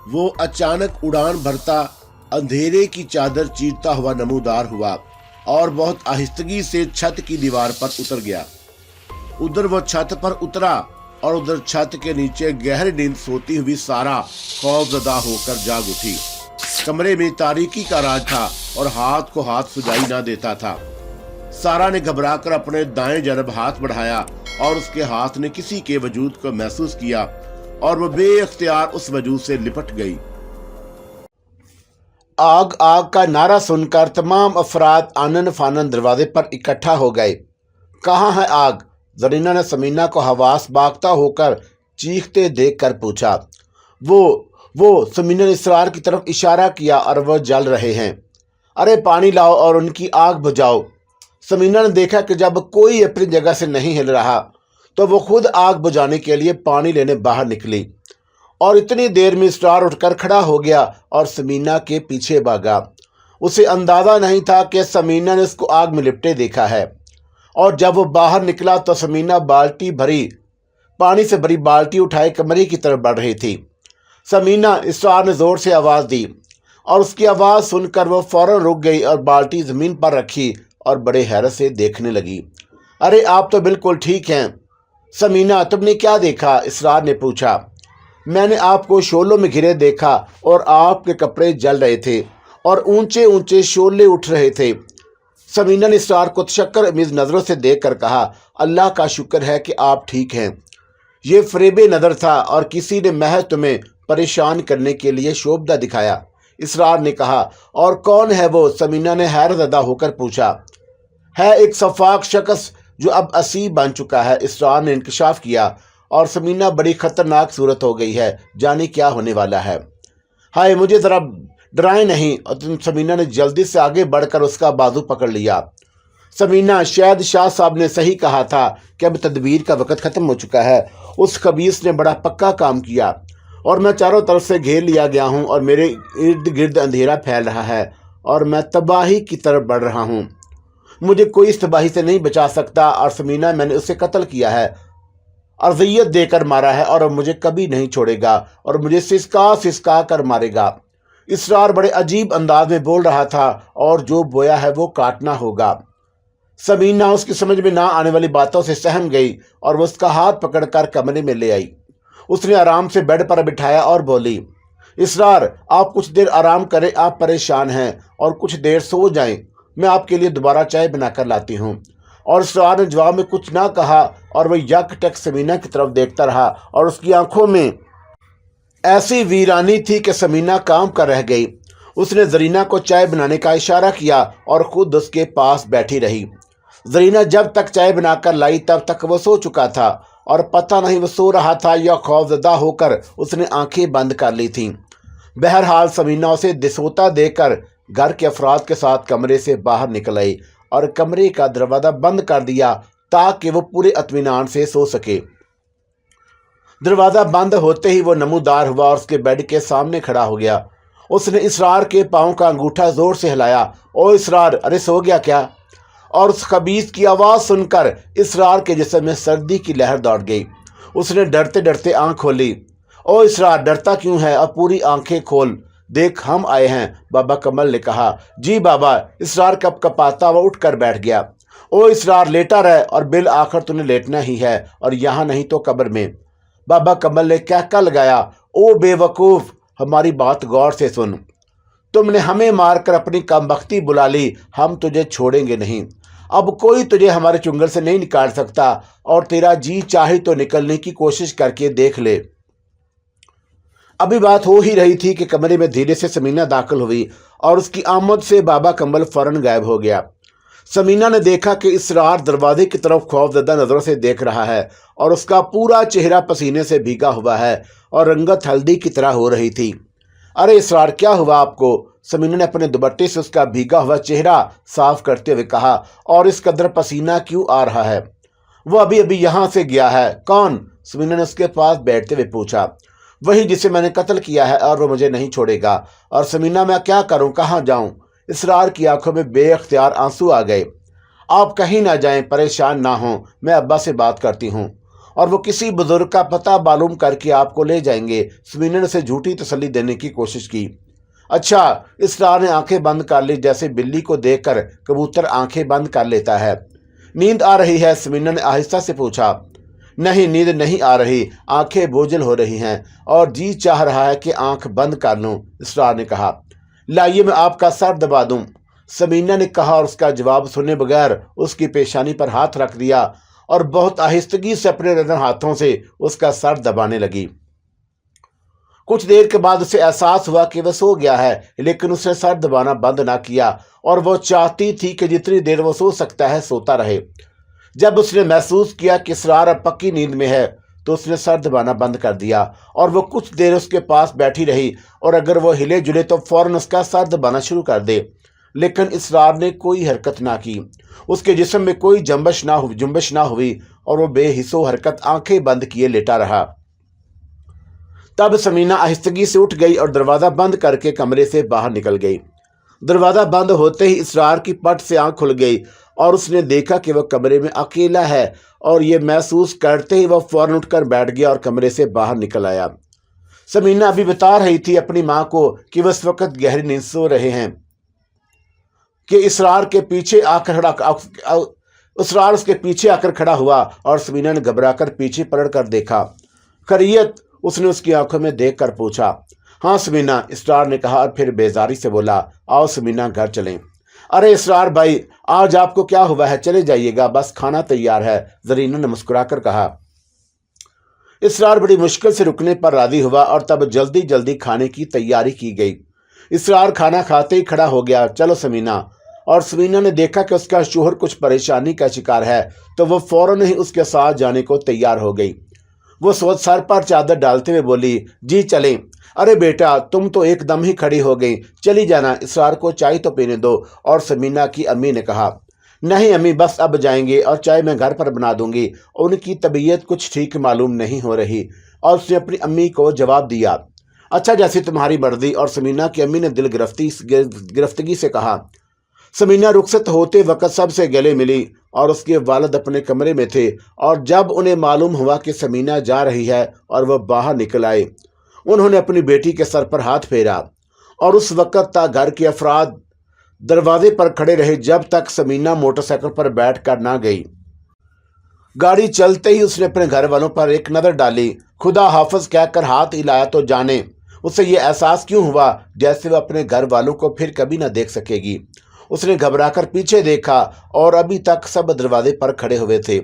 वो अचानक उड़ान भरता अंधेरे की चादर चीरता हुआ नमूदार हुआ और बहुत आहिस्तगी से छत की दीवार पर उतर गया। उधर वो छत पर उतरा और उधर छत के नीचे गहरी नींद सोती हुई सारा खौफजदा होकर जाग उठी। कमरे में तारीकी का राज था और हाथ को हाथ सुझाई ना देता था। सारा ने घबराकर अपने दाएं जानब हाथ बढ़ाया और उसके हाथ ने किसी के वजूद को महसूस किया और वो बेइख्तियार उस वजूद से लिपट गई। आग आग का नारा सुनकर तमाम अफराद आनन फानन दरवाजे पर इकट्ठा हो गए। कहाँ है आग? जरीना ने समीना को हवास बागता होकर चीखते देखकर पूछा। वो समीना ने इसरार की तरफ इशारा किया और वह जल रहे हैं। अरे पानी लाओ और उनकी आग बुझाओ। समीना ने देखा कि जब कोई अपनी जगह से नहीं हिल रहा तो वो खुद आग बुझाने के लिए पानी लेने बाहर निकली और इतनी देर में इसरार उठकर खड़ा हो गया और समीना के पीछे भागा। उसे अंदाजा नहीं था कि समीना ने उसको आग में लिपटे देखा है। और जब वो बाहर निकला तो समीना पानी से भरी बाल्टी उठाए कमरे की तरफ बढ़ रही थी। समीना, इसरार ने जोर से आवाज़ दी और उसकी आवाज़ सुनकर वो फौरन रुक गई और बाल्टी ज़मीन पर रखी और बड़े हैरत से देखने लगी। अरे आप तो बिल्कुल ठीक हैं। समीना, तुमने क्या देखा? इसरार ने पूछा। मैंने आपको शोलों में घिरे देखा और आपके कपड़े जल रहे थे और ऊंचे ऊंचे शोले उठ रहे थे। समीना ने इसरार को तशक्कर अमीज़ नज़रों से देखकर कहा, अल्लाह का शुक्र है कि आप ठीक हैं। ये फ़रेबे नज़र था और किसी ने महज तुम्हें परेशान करने के लिए शोभा दिखाया। इसरार ने कहा। और कौन है वो? समीना ने हैरतज़दा होकर पूछा। है एक सफाक शख्स जो अब असीब बन चुका है, इसरार ने इंकशाफ किया। और समीना, बड़ी खतरनाक सूरत हो गई है, जाने क्या होने वाला है। हाय, मुझे ज़रा डराए नहीं। और समीना ने जल्दी से आगे बढ़कर उसका बाजू पकड़ लिया। समीना, शायद शाह साहब ने सही कहा था कि अब तदबीर का वक़्त ख़त्म हो चुका है। उस खबीस ने बड़ा पक्का काम किया और मैं चारों तरफ से घेर लिया गया हूँ और मेरे इर्द गिर्द अंधेरा फैल रहा है और मैं तबाही की तरफ बढ़ रहा हूँ। मुझे कोई इस तबाही से नहीं बचा सकता। और समीना, मैंने उसे कत्ल किया है, अर्ज़ियत देकर मारा है और मुझे कभी नहीं छोड़ेगा और मुझे सिसका कर मारेगा। इसरार बड़े अजीब अंदाज में बोल रहा था और जो बोया है वो काटना होगा। समीना उसकी समझ में ना आने वाली बातों से सहम गई और वो उसका हाथ पकड़कर कमरे में ले आई। उसने आराम से बेड पर बिठाया और बोली, इसरार, आप कुछ देर आराम करें, आप परेशान हैं, और कुछ देर सो जाएं। मैं आपके लिए दोबारा चाय बनाकर लाती हूँ। और इसरार ने जवाब में कुछ ना कहा और वह यकटक समीना की तरफ देखता रहा और उसकी आंखों में ऐसी वीरानी थी कि समीना काम कर रह गई। उसने जरीना को चाय बनाने का इशारा किया और खुद उसके पास बैठी रही। जरीना जब तक चाय बनाकर लाई तब तक वो सो चुका था और पता नहीं वो सो रहा था या खौफजदा होकर उसने आंखें बंद कर ली थीं। बहरहाल समीना उसे दिसोता देखकर घर के अफराद के साथ कमरे से बाहर निकल आई और कमरे का दरवाज़ा बंद कर दिया ताकि वो पूरे इत्मीनान से सो सके। दरवाज़ा बंद होते ही वो नमूदार हुआ और उसके बेड के सामने खड़ा हो गया। उसने इसरार के पाँव का अंगूठा ज़ोर से हिलाया। ओ इसरार, अरे सो गया क्या? और उस खबीस की आवाज़ सुनकर इसरार के जिस्म में सर्दी की लहर दौड़ गई। उसने डरते डरते आँख खोली। ओ इसरार, डरता क्यों है? अब पूरी आंखें खोल, देख हम आए हैं, बाबा कमल ने कहा। जी बाबा। इसरार कपकपाता हुआ उठकर बैठ गया। ओ इसरार, लेटा रहे और बिल आखिर तूने लेटना ही है, और यहाँ नहीं तो कब्र में, बाबा कमल ने कहका लगाया। ओ बेवकूफ़, हमारी बात गौर से सुन। तुमने हमें मारकर अपनी कमबख्ती बुला ली, हम तुझे छोड़ेंगे नहीं। अब कोई तुझे हमारे चुंगल से नहीं निकाल सकता और तेरा जी चाहे तो निकलने की कोशिश करके देख ले। अभी बात हो ही रही थी कि कमरे में धीरे से समीना दाखिल हुई और उसकी आमद से बाबा कमल फौरन गायब हो गया। समीना ने देखा कि इसरार दरवाजे की तरफ खौफजदा नज़रों से देख रहा है और उसका पूरा चेहरा पसीने से भीगा हुआ है और रंगत हल्दी की तरह हो रही थी। अरे इसरार, क्या हुआ आपको? समीना ने अपने दुपट्टे से उसका भीगा हुआ चेहरा साफ करते हुए कहा। और इस कदर पसीना क्यों आ रहा है? वो अभी अभी यहाँ से गया है। कौन? समीना ने उसके पास बैठते हुए पूछा। वही जिसे मैंने कत्ल किया है और वो मुझे नहीं छोड़ेगा। और समीना, मैं क्या करूँ, कहाँ जाऊँ? इसरार की आंखों में बेइख्तियार आंसू आ गए। आप कहीं ना जाएं, परेशान ना हों, मैं अब्बा से बात करती हूँ। اور وہ کسی بزرگ کا پتہ معلوم کر کے آپ کو لے جائیں گے۔ سمینا نے اسے جھوٹی تسلی دینے کی کوشش کی۔ اچھا، اسرار نے آنکھیں بند کر لی، جیسے بلی کو دیکھ کر کبوتر آنکھیں بند کر لیتا ہے۔ نیند آ رہی ہے؟ سمینا نے آہستہ سے پوچھا۔ نہیں، نیند نہیں آ رہی، آنکھیں بوجھل ہو رہی ہیں اور جی چاہ رہا ہے کہ آنکھ بند کر لوں، اسرار نے کہا۔ لائیے میں آپ کا سر دبا دوں، سمینا نے کہا، اور اس کا جواب سنے بغیر اس کی پیشانی پر ہاتھ رکھ دیا اور بہت آہستگی سے اپنے نرم ہاتھوں سے اس کا سر دبانے لگی۔ کچھ دیر کے بعد اسے احساس ہوا کہ وہ سو گیا ہے، لیکن اس نے سر دبانا بند نہ کیا اور وہ چاہتی تھی کہ جتنی دیر وہ سو سکتا ہے سوتا رہے۔ جب اس نے محسوس کیا کہ اسرار اب پکی نیند میں ہے تو اس نے سر دبانا بند کر دیا اور وہ کچھ دیر اس کے پاس بیٹھی رہی، اور اگر وہ ہلے جلے تو فوراً اس کا سر دبانا شروع کر دے، لیکن اسرار نے کوئی حرکت نہ کی۔ اس کے جسم میں کوئی جنبش نہ ہوئی اور وہ بے حس و حرکت آنکھیں بند کیے لیٹا رہا۔ تب سمینا آہستگی سے اٹھ گئی اور دروازہ بند کر کے کمرے سے باہر نکل گئی۔ دروازہ بند ہوتے ہی اسرار کی پٹ سے آنکھ کھل گئی اور اس نے دیکھا کہ وہ کمرے میں اکیلا ہے، اور یہ محسوس کرتے ہی وہ فوراً اٹھ کر بیٹھ گیا اور کمرے سے باہر نکل آیا۔ سمینا ابھی بتا رہی تھی اپنی ماں کو کہ وہ اس وقت گہری نیند سو رہے ہیں کہ اسرار اس کے پیچھے آ کر کھڑا ہوا اور سمینا نے گھبرا کر پیچھے پلٹ کر دیکھا۔ خیریت؟ اس نے اس کی آنکھوں میں دیکھ کر پوچھا۔ ہاں سمینا، اسرار نے کہا اور پھر بیزاری سے بولا، آؤ سمینا گھر چلیں۔ ارے اسرار بھائی، آج آپ کو کیا ہوا ہے؟ چلے جائیے گا، بس کھانا تیار ہے، زرینہ نے مسکرا کر کہا۔ اسرار بڑی مشکل سے رکنے پر راضی ہوا اور تب جلدی جلدی کھانے کی تیاری کی گئی۔ اسرار کھانا کھاتے ہی کھڑا ہو گیا، چلو سمینا، اور سمینا نے دیکھا کہ اس کا شوہر کچھ پریشانی کا شکار ہے تو وہ فوراً ہی اس کے ساتھ جانے کو تیار ہو گئی۔ وہ سر پر چادر ڈالتے ہوئے بولی، جی چلیں۔ ارے بیٹا، تم تو ایک دم ہی کھڑی ہو گئی، چلی جانا، اسرار کو چائے تو پینے دو۔ اور سمینا کی امی نے کہا، نہیں امی، بس اب جائیں گے اور چائے میں گھر پر بنا دوں گی، ان کی طبیعت کچھ ٹھیک معلوم نہیں ہو رہی۔ اور اس نے اپنی امی کو جواب دیا، اچھا جیسی تمہاری مرضی۔ اور سمینا کی امی نے دل گرفتگی سے کہا۔ سمینا رخصت ہوتے وقت سب سے گلے ملی اور اس کے والد اپنے کمرے میں تھے، اور جب انہیں معلوم ہوا کہ سمینا جا رہی ہے اور وہ باہر نکل آئے، انہوں نے اپنی بیٹی کے سر پر ہاتھ پھیرا، اور اس وقت تک گھر کے افراد دروازے پر کھڑے رہے جب تک سمینا موٹر سائیکل پر بیٹھ کر نہ گئی۔ گاڑی چلتے ہی اس نے اپنے گھر والوں پر ایک نظر ڈالی، خدا حافظ کہہ کر ہاتھ ہلایا تو جانے اسے یہ احساس کیوں ہوا جیسے وہ اپنے گھر والوں کو پھر کبھی نہ دیکھ سکے گی۔ اس نے گھبرا کر پیچھے دیکھا اور ابھی تک سب دروازے پر کھڑے ہوئے تھے۔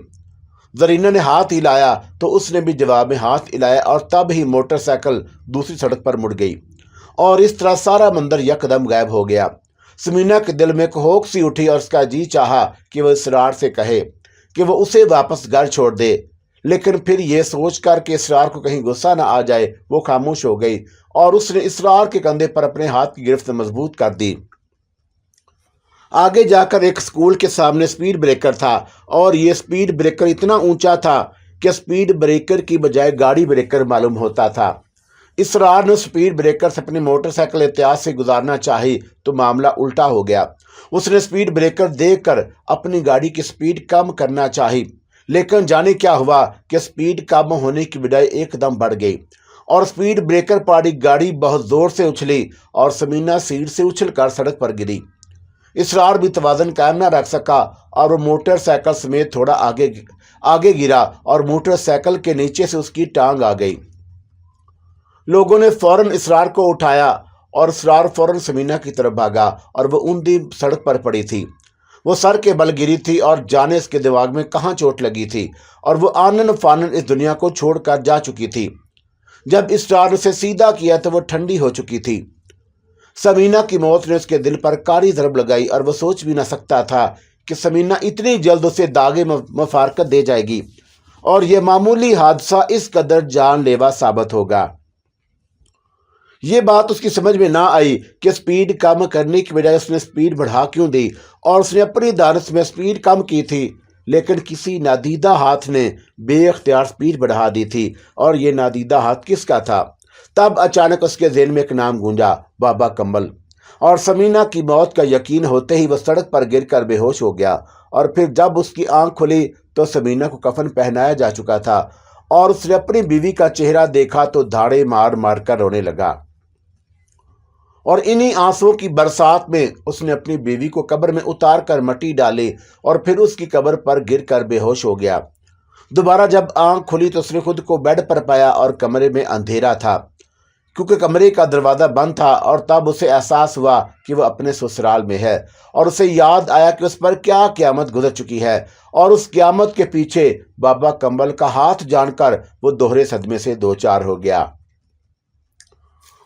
زرینہ نے ہاتھ ہلایا تو اس نے بھی جواب میں ہاتھ ہلایا، اور تب ہی موٹر سائیکل دوسری سڑک پر مڑ گئی، اور اس طرح سارا منظر یکدم غائب ہو گیا۔ سمینا کے دل میں کوہک سی اٹھی اور اس کا جی چاہا کہ وہ اسرار سے کہے کہ وہ اسے واپس گھر چھوڑ دے، لیکن پھر یہ سوچ کر کہ اسرار کو کہیں غصہ نہ آ جائے وہ خاموش ہو گئی، اور اس نے اسرار کے کندھے پر اپنے ہاتھ کی گرفت مضبوط کر دی۔ آگے جا کر ایک اسکول کے سامنے سپیڈ بریکر تھا، اور یہ سپیڈ بریکر اتنا اونچا تھا کہ سپیڈ بریکر کی بجائے گاڑی بریکر معلوم ہوتا تھا۔ اسرار نے سپیڈ بریکر سے اپنی موٹر سائیکل احتیاط سے گزارنا چاہی تو معاملہ الٹا ہو گیا۔ اس نے سپیڈ بریکر دیکھ کر اپنی گاڑی کی سپیڈ کم کرنا چاہی، لیکن جانے کیا ہوا کہ سپیڈ کم ہونے کی بجائے ایک دم بڑھ گئی، اور سپیڈ بریکر پاڑی گاڑی بہت زور سے اچھلی اور سمینا سیٹ سے اچھل کر سڑک پر گری۔ اسرار بھی توازن قائم نہ رکھ سکا اور وہ موٹر سائیکل سمیت تھوڑا آگے گرا اور موٹر سائیکل کے نیچے سے اس کی ٹانگ آ گئی۔ لوگوں نے فوراً اسرار کو اٹھایا اور اسرار فوراً سمینا کی طرف بھاگا، اور وہ اوندھی سڑک پر پڑی تھی۔ وہ سر کے بل گری تھی اور جانے اس کے دماغ میں کہاں چوٹ لگی تھی، اور وہ آنن فانن اس دنیا کو چھوڑ کر جا چکی تھی۔ جب اسرار نے اسے سیدھا کیا تو وہ ٹھنڈی ہو چکی تھی۔ سمینا کی موت نے اس کے دل پر کاری ضرب لگائی، اور وہ سوچ بھی نہ سکتا تھا کہ سمینا اتنی جلد اسے داغے مفارقت دے جائے گی، اور یہ معمولی حادثہ اس قدر جان لیوا ثابت ہوگا۔ یہ بات اس کی سمجھ میں نہ آئی کہ سپیڈ کم کرنے کی بجائے اس نے سپیڈ بڑھا کیوں دی، اور اس نے اپنی دانش میں سپیڈ کم کی تھی، لیکن کسی نادیدہ ہاتھ نے بے اختیار سپیڈ بڑھا دی تھی، اور یہ نادیدہ ہاتھ کس کا تھا؟ تب اچانک اس کے ذہن میں ایک نام گونجا، بابا کمبل، اور سمینا کی موت کا یقین ہوتے ہی وہ سڑک پر گر کر بے ہوش ہو گیا، اور پھر جب اس کی آنکھ کھلی تو سمینا کو کفن پہنایا جا چکا تھا، और उसने अपनी बीवी का चेहरा देखा तो धाड़े मार मार कर रोने लगा। और इन्हीं आंसुओं की बरसात में उसने अपनी बीवी को कब्र में उतार कर मट्टी डाली और फिर उसकी कब्र पर गिर कर बेहोश हो गया। दोबारा जब आंख खुली तो उसने खुद को बेड पर पाया और कमरे में अंधेरा था, क्योंकि कमरे का दरवाज़ा बंद था। और तब उसे एहसास हुआ कि वह अपने ससुराल में है, और उसे याद आया कि उस पर क्या क़यामत गुजर चुकी है, और उस क़यामत के पीछे बाबा कम्बल का हाथ जानकर वो दोहरे सदमे से दो चार हो गया।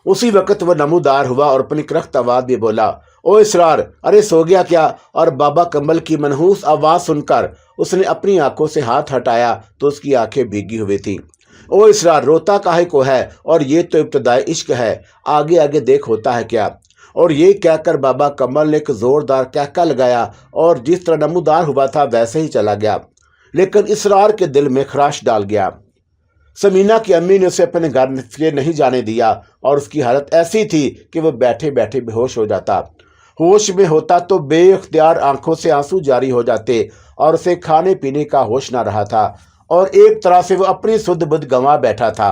उसी वक्त वह नमूदार हुआ और अपनी करख्त आवाज़ में बोला, ओ इसरार, अरे सो गया क्या? और बाबा कम्बल की मनहूस आवाज़ सुनकर उसने अपनी आंखों से हाथ हटाया तो उसकी आंखें भीगी हुई थीं। ओ इसरार, रोता काहे को है? और ये तो इब्तदाई इश्क है, आगे आगे देख होता है क्या? और ये कहकर बाबा कम्बल ने एक जोरदार कहका लगाया और जिस तरह नमूदार हुआ था वैसे ही चला गया। लेकिन इसरार के दिल में खराश डाल गया। समीना की अम्मी ने उसे अपने घर से नहीं जाने दिया और उसकी हालत ऐसी थी कि वह बैठे बैठे बेहोश हो जाता। होश में होता तो बेइख्तियार आंखों से आंसू जारी हो जाते और उसे खाने पीने का होश ना रहा था, और एक तरह से वह अपनी सुध बुध गंवा बैठा था।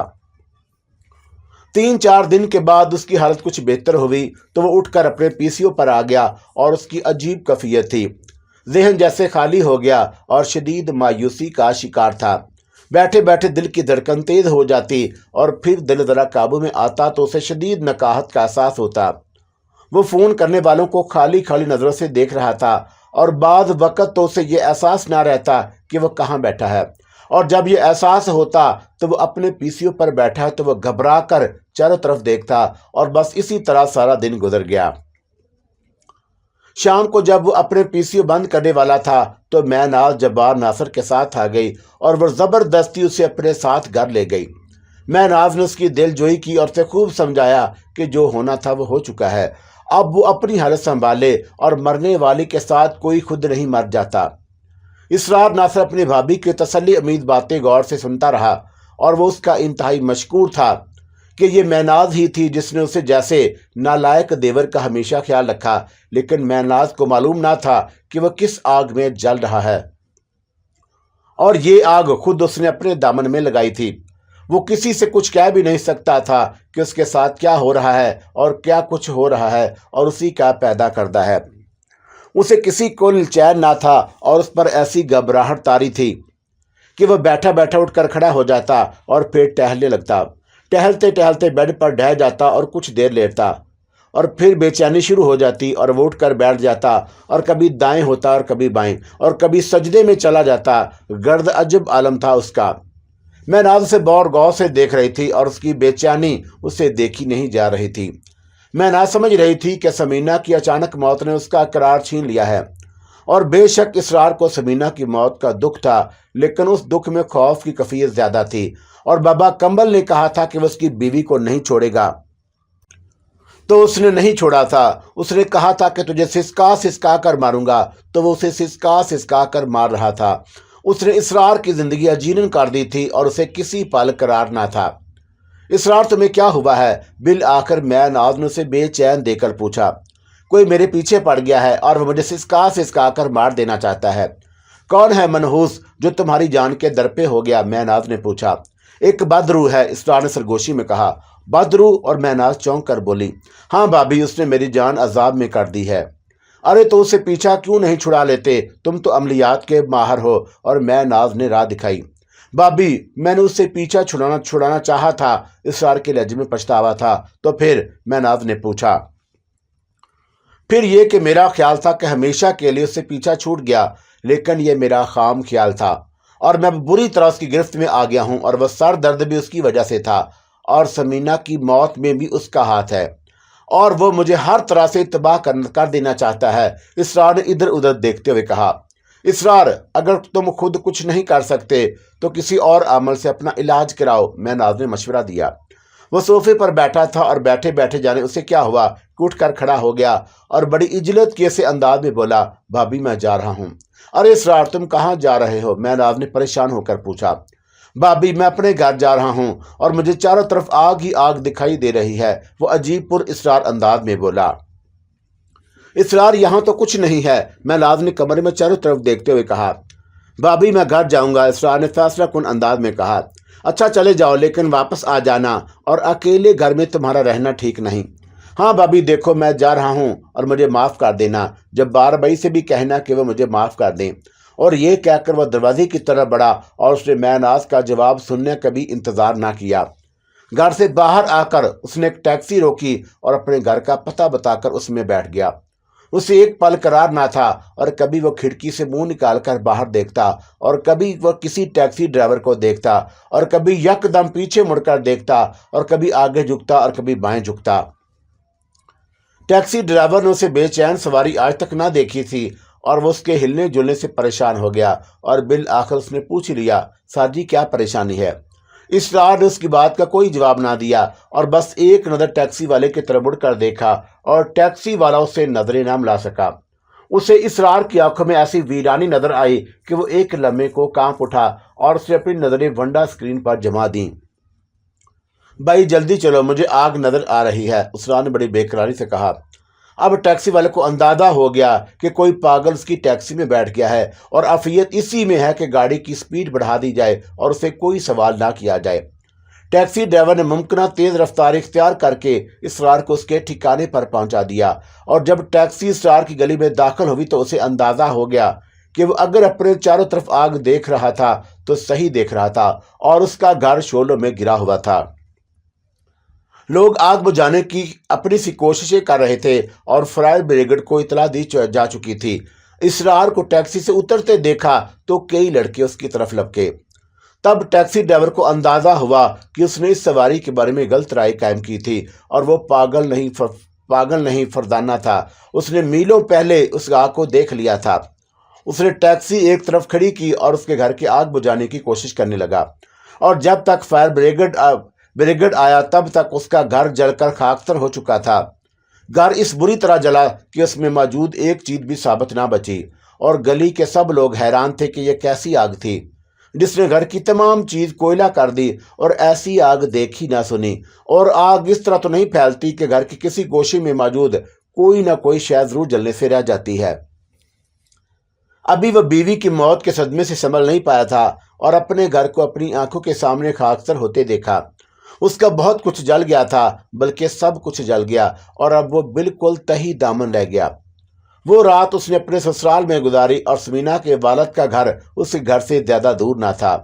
3-4 दिन के बाद उसकी हालत कुछ बेहतर हुई तो वह उठकर अपने पीसीओ पर आ गया और उसकी अजीब कैफियत थी। ज़हन जैसे खाली हो गया और शदीद मायूसी का शिकार था। बैठे बैठे दिल की धड़कन तेज हो जाती और फिर दिल ज़रा काबू में आता तो उसे शदीद नकाहत का एहसास होता। वो फ़ोन करने वालों को खाली खाली नज़रों से देख रहा था और बाद वक़्त तो उसे ये एहसास ना रहता कि वह कहाँ बैठा है, और जब ये एहसास होता तो वह अपने पीसीओ पर बैठा है तो वह घबरा कर चारों तरफ देखता, और बस इसी तरह सारा दिन गुजर गया। शाम को जब वो अपने पीसीओ बंद करने वाला था तो मैं नाज जब्बार नासिर के साथ आ गई और वह ज़बरदस्ती उसे अपने साथ घर ले गई। मैं नाज ने उसकी दिलजोई की और उसे खूब समझाया कि जो होना था वो हो चुका है, अब वो अपनी हालत संभाले, और मरने वाले के साथ कोई खुद नहीं मर जाता। इसरार नासिर अपनी भाभी की तसल्ली उम्मीद बातें गौर से सुनता रहा, और वो उसका इंतहाई मशकूर था कि ये मैनाज ही थी जिसने उसे जैसे नालायक देवर का हमेशा ख्याल रखा, लेकिन मैनाज को मालूम ना था कि वह किस आग में जल रहा है, और ये आग खुद उसने अपने दामन में लगाई थी। वो किसी से कुछ कह भी नहीं सकता था कि उसके साथ क्या हो रहा है और क्या कुछ हो रहा है, और उसी का पैदा करता है। उसे किसी को चैन ना था और उस पर ऐसी घबराहट तारी थी कि वह बैठा बैठा उठकर खड़ा हो जाता और फिर टहलने लगता। टहलते टहलते बेड पर ढह जाता और कुछ देर लेटता, और फिर बेचैनी शुरू हो जाती और वो उठकर बैठ जाता, और कभी दाएं होता और कभी बाएं, और कभी सजदे में चला जाता। गर्द अजब आलम था उसका। मैं नाज उसे गौर गौर से देख रही थी और उसकी बेचैनी उससे देखी नहीं जा रही थी। मैं ना समझ रही थी कि समीना की अचानक मौत ने उसका करार छीन लिया है, और बेशक इसरार को समीना की मौत का दुख था, लेकिन उस दुख में खौफ की कैफियत ज़्यादा थी। और बाबा कम्बल ने कहा था कि वह उसकी बीवी को नहीं छोड़ेगा, तो उसने नहीं छोड़ा था। उसने कहा था कि तुझे सिसका सिसका कर मारूंगा, तो वो उसे सिसका सिसका कर मार रहा था। उसने इसरार की ज़िंदगी अजीनन कर दी थी और उसे किसी पल करार ना था। इसरार, तुम्हें क्या हुआ है? बिल आखिर मैं नाज ने उसे बेचैन देकर पूछा। कोई मेरे पीछे पड़ गया है और वह मुझे सिसका सिसका कर मार देना चाहता है। कौन है मनहूस जो तुम्हारी जान के दर पे हो गया? मैं नाज ने पूछा। एक बदरू है, इसरार ने सरगोशी में कहा। बदरू? और मैं नाज चौंक कर बोली, हाँ भाभी, उसने मेरी जान अजाब में कर दी है। अरे तो उसे पीछा क्यों नहीं छुड़ा लेते? तुम तो अमलियात के माहर हो। और मैं नाज ने राह दिखाई। भाभी, मैंने उससे पीछा छुड़ाना चाहा था। इसरार के लहजे में पछतावा था। तो फिर? मैं नाज ने पूछा। फिर ये कि मेरा ख्याल था कि हमेशा के लिए उससे पीछा छूट गया, लेकिन ये मेरा खाम ख्याल था, और मैं बुरी तरह उसकी गिरफ्त में आ गया हूँ, और वह सर दर्द भी उसकी वजह से था, और समीना की मौत में भी उसका हाथ है, और वो मुझे हर तरह से तबाह कर देना चाहता है। इसरार ने इधर उधर देखते हुए कहा। इसरार, अगर तुम खुद कुछ नहीं कर सकते तो किसी और अमल से अपना इलाज कराओ। मैं नाज ने मशवरा दिया। वो सोफे पर बैठा था और बैठे बैठे जाने उसे क्या हुआ कि उठकर खड़ा हो गया और बड़ी इजलत के से अंदाज में बोला, भाभी मैं जा रहा हूँ। अरे इसरार, तुम कहाँ जा रहे हो? मैं नाज ने परेशान होकर पूछा। भाभी, मैं अपने घर जा रहा हूँ और मुझे चारों तरफ आग ही आग दिखाई दे रही है। वो अजीब पुर इसरार अंदाज में बोला। इसरार, यहाँ तो कुछ नहीं है। मैं नाज ने कमरे में चारों तरफ देखते हुए कहा। भाभी मैं घर जाऊंगा, इसरार ने फैसला कुन अंदाज में कहा। अच्छा चले जाओ, लेकिन वापस आ जाना, और अकेले घर में तुम्हारा रहना ठीक नहीं। हाँ भाभी, देखो मैं जा रहा हूँ और मुझे माफ़ कर देना। जब बार भाई से भी कहना कि वो मुझे माफ़ कर दें। और ये कहकर वह दरवाजे की तरफ बढ़ा और उसने मैनाज का जवाब सुनने का भी इंतज़ार ना किया। घर से बाहर आकर उसने एक टैक्सी रोकी और अपने घर का पता बताकर उसमें बैठ गया। उसे एक पल करार ना था, और कभी वो खिड़की से मुंह निकालकर बाहर देखता, और कभी वह किसी टैक्सी ड्राइवर को देखता, और कभी यकदम पीछे मुड़कर देखता, और कभी आगे झुकता और कभी बाएं झुकता। टैक्सी ड्राइवर ने उसे बेचैन सवारी आज तक ना देखी थी, और वो उसके हिलने जुलने से परेशान हो गया, और बिल आखिर उसने पूछ लिया, सर जी क्या परेशानी है? इसरार ने उसकी बात का कोई जवाब ना दिया, और बस एक नज़र टैक्सी वाले की तरफ मुड़कर देखा, और टैक्सी वाला उसे नजरें ना मिला सका। उसे इसरार की आंखों में ऐसी वीरानी नजर आई कि वो एक लम्हे को कांप उठा, और उसने अपनी नजरें वंडा स्क्रीन पर जमा दी। भाई जल्दी चलो, मुझे आग नजर आ रही है, उसरार ने बड़ी बेकरारी से कहा। अब टैक्सी वाले को अंदाजा हो गया कि कोई पागल उसकी टैक्सी में बैठ गया है, और अफियत इसी में है कि गाड़ी की स्पीड बढ़ा दी जाए और उसे कोई सवाल ना किया जाए। टैक्सी ड्राइवर ने मुमकिन तेज रफ्तार इख्तियार करके इसरार को उसके ठिकाने पर पहुंचा दिया, और जब टैक्सी इसरार की गली में दाखिल हुई तो उसे अंदाजा हो गया कि वो अगर अपने चारों तरफ आग देख रहा था तो सही देख रहा था, और उसका घर शोलों में गिरा हुआ था। लोग आग बुझाने की अपनी सी कोशिशें कर रहे थे, और फायर ब्रिगेड को इतला दी जा चुकी थी। इसरार को टैक्सी से उतरते देखा तो कई लड़के उसकी तरफ लपके। तब टैक्सी ड्राइवर को अंदाजा हुआ कि उसने इस सवारी के बारे में गलत राय कायम की थी, और वो पागल नहीं फरदाना था। उसने मीलों पहले उस आग को देख लिया था। उसने टैक्सी एक तरफ खड़ी की और उसके घर की आग बुझाने की कोशिश करने लगा, और जब तक फायर ब्रिगेड आया तब तक उसका घर जलकर खाकतर हो चुका था। घर इस बुरी तरह जला कि उसमें मौजूद एक चीज भी साबित ना बची, और गली के सब लोग हैरान थे कि यह कैसी आग थी जिसने घर की तमाम चीज कोयला कर दी, और ऐसी आग देखी ना सुनी। और आग इस तरह तो नहीं फैलती कि घर की किसी गोशी में मौजूद कोई ना कोई शय जरूर जलने से रह जाती है। अभी वह बीवी की मौत के सदमे से संभल नहीं पाया था, और अपने घर को अपनी आंखों के सामने खाकतर होते देखा। उसका बहुत कुछ जल गया था, बल्कि सब कुछ जल गया, और अब वो बिल्कुल तही दामन रह गया। वो रात उसने अपने ससुराल में गुजारी, और समीना के वालिद का घर उसके घर से ज्यादा दूर ना था।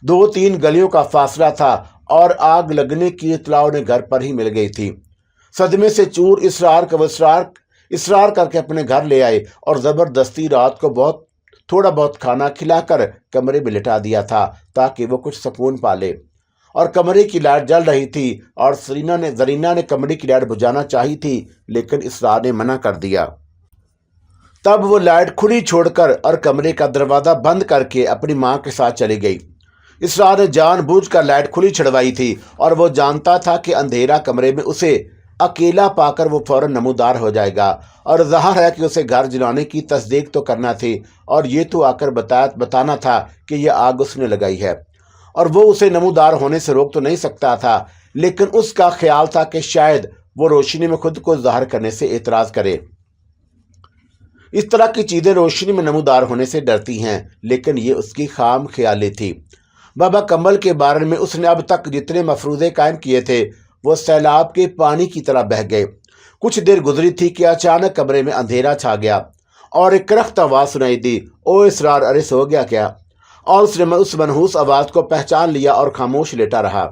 2-3 गलियों का फासला था, और आग लगने की इत्तला उन्हें घर पर ही मिल गई थी। सदमे से चूर इसरार करके अपने घर ले आए, और जबरदस्ती रात को थोड़ा बहुत खाना खिलाकर कमरे में लिटा दिया था ताकि वो कुछ सुकून पा ले। और कमरे की लाइट जल रही थी, और जरीना ने कमरे की लाइट बुझाना चाही थी, लेकिन इसरार ने मना कर दिया। तब वो लाइट खुली छोड़कर और कमरे का दरवाज़ा बंद करके अपनी माँ के साथ चली गई। इसरार ने जानबूझकर लाइट खुली छड़वाई थी, और वो जानता था कि अंधेरा कमरे में उसे अकेला पाकर वो फौरन नमूदार हो जाएगा, और ज़ाहिर है कि उसे घर जलाने की तस्दीक तो करना थी, और ये तो आकर बताना था कि यह आग उसने लगाई है, और वो उसे नमूदार होने से रोक तो नहीं सकता था। लेकिन उसका ख्याल था कि शायद वो रोशनी में खुद को ज़ाहिर करने से एतराज़ करे। इस तरह की चीज़ें रोशनी में नमूदार होने से डरती हैं, लेकिन ये उसकी खाम ख्याली थी। बाबा कमल के बारे में उसने अब तक जितने मफरूज़े कायम किए थे वो सैलाब के पानी की तरह बह गए। कुछ देर गुजरी थी कि अचानक कमरे में अंधेरा छा गया, और एक करख्त आवाज़ सुनाई दी, ओ इसरार, अरे सो गया क्या? और उसने उस मनहूस आवाज़ को पहचान लिया और खामोश लेटा रहा।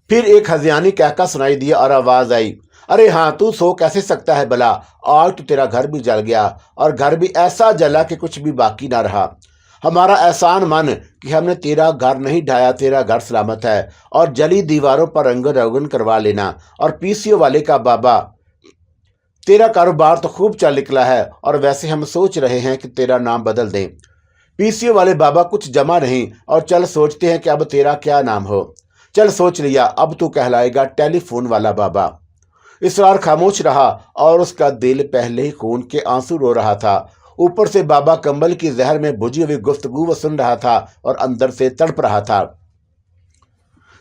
फिर एक हज़ियानी कहका सुनाई दिया और आवाज़ आई, अरे हाँ, तू सो कैसे सकता है भला? आज तो तेरा घर भी जल गया, और घर भी ऐसा जला कि कुछ भी बाकी ना रहा। हमारा एहसान मान कि हमने तेरा घर नहीं ढाया, तेरा घर सलामत है, और जली दीवारों पर रंग रोगन करवा लेना। और पीसीओ वाले का बाबा, तेरा कारोबार तो खूब चल निकला है, और वैसे हम सोच रहे हैं कि तेरा नाम बदल दें। पीसीओ वाले बाबा कुछ जमा नहीं, और चल सोचते हैं कि अब तेरा क्या नाम हो। चल सोच लिया, अब तू कहलाएगा टेलीफोन वाला बाबा। इसरार खामोश रहा, और उसका दिल पहले ही खून के आंसू रो रहा था। ऊपर से बाबा कंबल की जहर में बुझी हुई गुफ्तगू वो सुन रहा था, और अंदर से तड़प रहा था।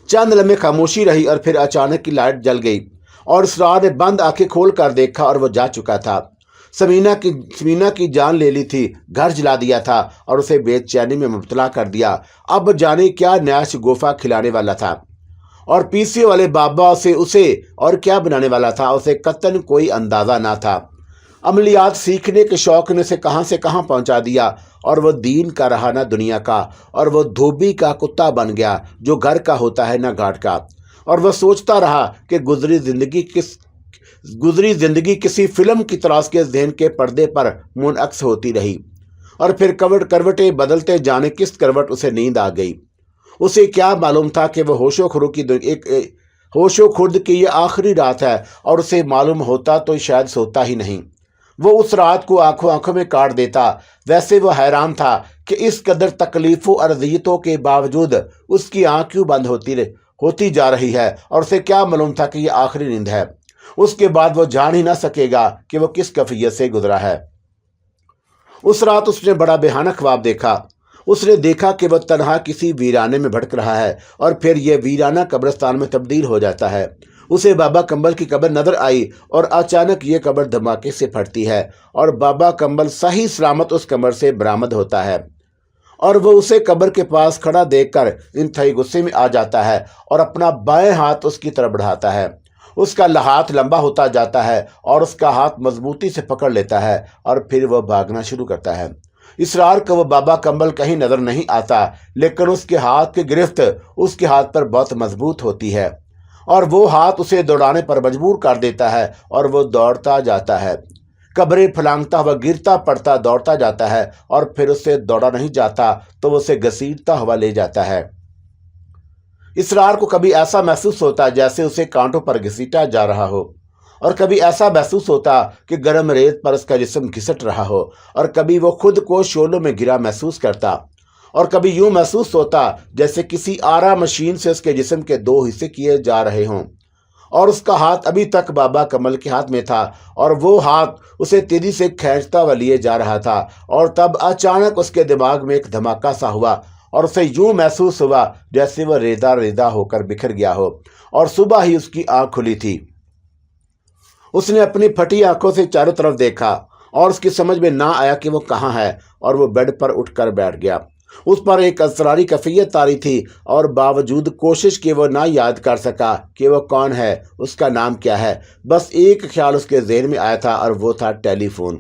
चंद लम्हे खामोशी रही, और फिर अचानक की लाइट जल गई, और इसरार ने बंद आंखें खोल कर देखा, और वो जा चुका था। समीना की जान ले ली थी, घर जला दिया था और उसे बेचैनी में मुब्तला कर दिया। अब जाने क्या नया शगुफा खिलाने वाला था और पीसीओ वाले बाबा से उसे और क्या बनाने वाला था, उसे कतन कोई अंदाजा ना था। अमलियात सीखने के शौक ने उसे कहाँ से कहाँ पहुंचा दिया और वो दीन का रहा ना दुनिया का, और वो धोबी का कुत्ता बन गया जो घर का होता है ना घाट का। और वह सोचता रहा कि गुजरी जिंदगी किसी फिल्म की तरह उसके ज़हन के पर्दे पर मुनअक्स होती रही। और फिर करवटें बदलते जाने किस करवट उसे नींद आ गई। उसे क्या मालूम था कि वह होशो खुर्द की ये आखिरी रात है, और उसे मालूम होता तो शायद सोता ही नहीं। वो उस रात को आंखों आंखों में काट देता। वैसे वो हैरान था कि इस कदर तकलीफों और अज़ियतों के बावजूद उसकी आंख क्यों बंद होती जा रही है, और उसे क्या मालूम था कि यह आखिरी नींद है। उसके बाद वो जान ही ना सकेगा कि वो किस कैफियत से गुजरा है। उस रात उसने बड़ा बेहाना ख्वाब देखा। उसने देखा कि वह तन्हा किसी वीराने में भटक रहा है और फिर यह वीराना कब्रिस्तान में तब्दील हो जाता है। उसे बाबा कंबल की कब्र नजर आई और अचानक ये कब्र धमाके से फटती है और बाबा कंबल सही सलामत उस कब्र से बरामद होता है। और वो उसे कब्र के पास खड़ा देखकर इंतहाई गुस्से में आ जाता है और अपना बाएं हाथ उसकी तरफ बढ़ाता है। उसका हाथ लंबा होता जाता है और उसका हाथ मजबूती से पकड़ लेता है और फिर वह भागना शुरू करता है। इसरार को वह बाबा कंबल कहीं नजर नहीं आता, लेकिन उसके हाथ की गिरफ्त उसके हाथ पर बहुत मजबूत होती है और वो हाथ उसे दौड़ाने पर मजबूर कर देता है और वो दौड़ता जाता है। कब्रें फलांगता हुआ गिरता पड़ता दौड़ता जाता है और फिर उससे दौड़ा नहीं जाता तो वो उसे घसीटता हुआ ले जाता है। इसरार को कभी ऐसा महसूस होता जैसे उसे कांटों पर घसीटा जा रहा हो, और कभी ऐसा महसूस होता कि गर्म रेत पर उसका जिस्म घिसट रहा हो, और कभी वो खुद को शोलों में गिरा महसूस करता, और कभी यूं महसूस होता जैसे किसी आरा मशीन से उसके जिस्म के दो हिस्से किए जा रहे हों। और उसका हाथ अभी तक बाबा कमल के हाथ में था और वो हाथ उसे तेजी से खींचता हुआ लिए जा रहा था। और तब अचानक उसके दिमाग में एक धमाका सा हुआ और उसे यूं महसूस हुआ जैसे वह रेदा होकर बिखर गया हो और सुबह ही उसकी आंख खुली थी। उसने अपनी फटी आंखों से चारों तरफ देखा और उसकी समझ में ना आया कि वो कहाँ है, और वो बेड पर उठकर बैठ गया। उस पर एक असरारी कैफियत तारी थी और बावजूद कोशिश के वो ना याद कर सका कि वो कौन है, उसका नाम क्या है। बस एक ख्याल उसके ज़हन में आया था और वो था टेलीफोन।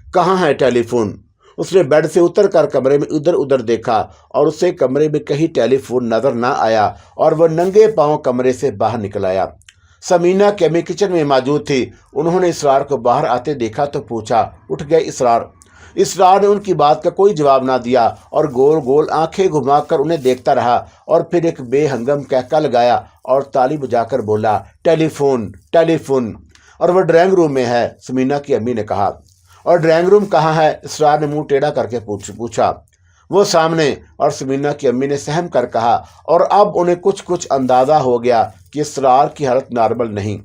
कहाँ है टेलीफोन? उसने बेड से उतर कर कमरे में इधर उधर देखा और उसे कमरे में कहीं टेलीफोन नजर ना आया और वह नंगे पांव कमरे से बाहर निकल आया। समीना की अम्मी किचन में मौजूद थी। उन्होंने इसरार को बाहर आते देखा तो पूछा, उठ गए इसरार? इसरार ने उनकी बात का कोई जवाब ना दिया और गोल गोल आंखें घुमाकर उन्हें देखता रहा और फिर एक बेहंगम कहका लगाया और ताली बजाकर बोला, टेलीफोन टेलीफोन। और वह ड्राइंग रूम में है, समीना की अम्मी ने कहा। और ड्राइंग रूम कहाँ है? इसरार ने मुंह टेढ़ा करके पूछा। वो सामने। और समीना की अम्मी ने सहम कर कहा। और अब उन्हें कुछ अंदाजा हो गया कि इसरार की हालत नॉर्मल नहीं।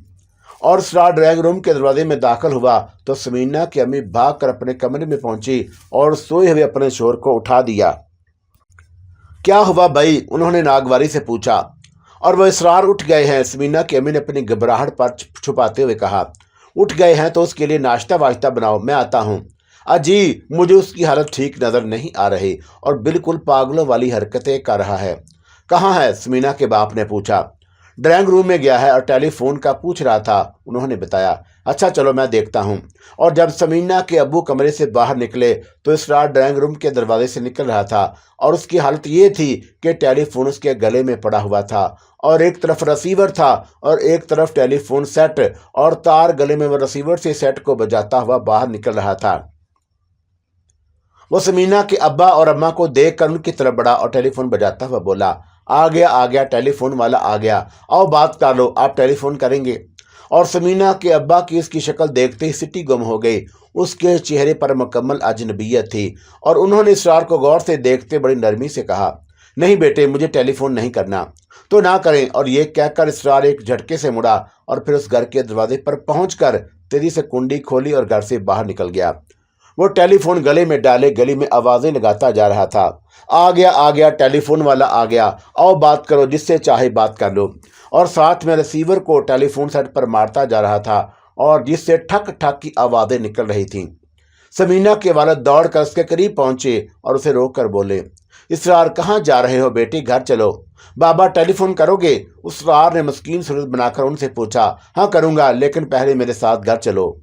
और इसरार ड्राइंग रूम के दरवाजे में दाखिल हुआ तो समीना की अम्मी भाग कर अपने कमरे में पहुंची और सोए हुए अपने शोर को उठा दिया। क्या हुआ भाई? उन्होंने नागवारी से पूछा। और वह इसरार उठ गए हैं, समीना की अम्मी ने अपनी घबराहट पर छुपाते हुए कहा। उठ गए हैं तो उसके लिए नाश्ता वाश्ता बनाओ, मैं आता हूँ। अजी, मुझे उसकी हालत ठीक नजर नहीं आ रही और बिल्कुल पागलों वाली हरकतें कर रहा है। कहाँ है? समीना के बाप ने पूछा। ड्राइंग रूम में गया है और टेलीफोन का पूछ रहा था, उन्होंने बताया। अच्छा चलो मैं देखता हूँ। और जब समीना के अब्बू कमरे से बाहर निकले तो इसरार ड्राइंग रूम के दरवाजे से निकल रहा था और उसकी हालत ये थी कि टेलीफोन उसके गले में पड़ा हुआ था और एक तरफ रसीवर था और एक तरफ टेलीफोन सेट, और तार गले में वो रसीवर से सेट को बजाता हुआ बाहर निकल रहा था। वो समीना के अब्बा और अम्मा को देखकर उनकी तरफ बढ़ा और टेलीफोन बजाता हुआ बोला, आ गया टेलीफोन वाला आ गया, आओ बात कर लो, आप टेलीफोन करेंगे। और समीना के अब्बा की इसकी शक्ल देखते ही सिटी गुम हो गई। उसके चेहरे पर मुकम्मल अजनबियत थी और उन्होंने इसरार को गौर से देखते बड़ी नरमी से कहा, नहीं बेटे, मुझे टेलीफोन नहीं करना। तो ना करें। और ये कहकर इसरार एक झटके से मुड़ा और फिर उस घर के दरवाजे पर पहुंचकर तेजी से कुंडी खोली और घर से बाहर निकल गया। वो टेलीफोन गले में डाले गली में आवाजें लगाता जा रहा था, आ गया टेलीफोन वाला आ गया, आओ बात करो, जिससे चाहे बात कर लो। और साथ में रिसीवर को टेलीफोन सेट पर मारता जा रहा था और जिससे ठक ठक की आवाज़ें निकल रही थीं। समीना के वालिद दौड़ कर उसके करीब पहुंचे और उसे रोक कर बोले, इसरार कहाँ जा रहे हो बेटी, घर चलो। बाबा टेलीफोन करोगे? इसरार ने मस्कीन सूरत बनाकर उनसे पूछा। हाँ करूँगा, लेकिन पहले मेरे साथ घर चलो।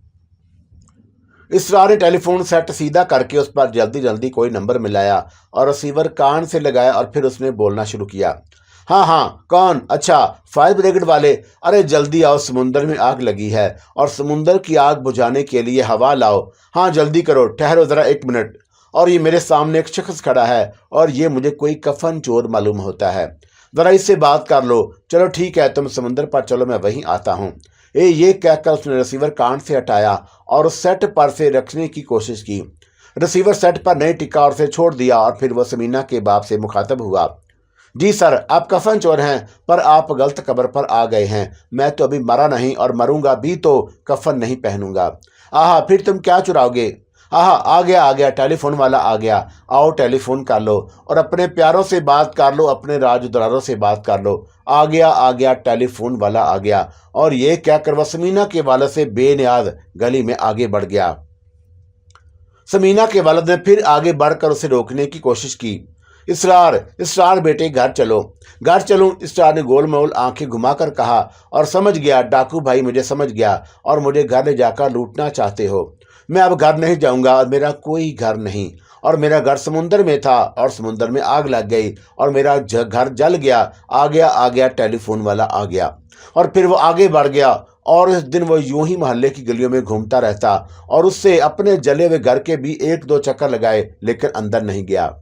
इसरार ने टेलीफोन सेट सीधा करके उस पर जल्दी जल्दी कोई नंबर मिलाया और रिसीवर कान से लगाया और फिर उसने बोलना शुरू किया। हाँ हाँ, कौन? अच्छा, फायर ब्रिगेड वाले। अरे जल्दी आओ, समुंदर में आग लगी है और समुंदर की आग बुझाने के लिए हवा लाओ। हाँ जल्दी करो, ठहरो ज़रा 1 मिनट। और ये मेरे सामने एक शख्स खड़ा है और ये मुझे कोई कफन चोर मालूम होता है, ज़रा इससे बात कर लो। चलो ठीक है, तुम समुंदर पर चलो, मैं वहीं आता हूँ। ये कहकर उसने रिसीवर कान से हटाया और उस सेट पर से रखने की कोशिश की। रिसीवर सेट पर नहीं टिका और उसे छोड़ दिया और फिर वह समीना के बाप से मुखातब हुआ। जी सर, आप कफन चोर हैं, पर आप गलत कब्र पर आ गए हैं। मैं तो अभी मरा नहीं और मरूंगा भी तो कफन नहीं पहनूंगा। आहा, फिर तुम क्या चुराओगे? आहा, आ गया, टेलीफोन वाला आ गया। आओ टेलीफोन कर लो और अपने प्यारों से बात कर लो, अपने राजदरारों से बात कर लो। आ गया, टेलीफोन वाला आ गया। और ये कहकर वह समीना के वालिद से बेनियाज गली में आगे बढ़ गया। समीना के वालिद ने फिर आगे बढ़कर उसे रोकने की कोशिश की। इसरार बेटे, घर चलो। इसरार ने गोलमोल आंखें घुमाकर कहा और समझ गया, डाकू भाई मुझे समझ गया और मुझे घर ले जाकर लूटना चाहते हो। मैं अब घर नहीं जाऊंगा और मेरा कोई घर नहीं, और मेरा घर समुंदर में था और समुंदर में आग लग गई और मेरा घर जल गया। आ गया, टेलीफोन वाला आ गया। और फिर वो आगे बढ़ गया और इस दिन वो यूं ही मोहल्ले की गलियों में घूमता रहता और उससे अपने जले हुए घर के भी 1-2 चक्कर लगाए, लेकिन अंदर नहीं गया।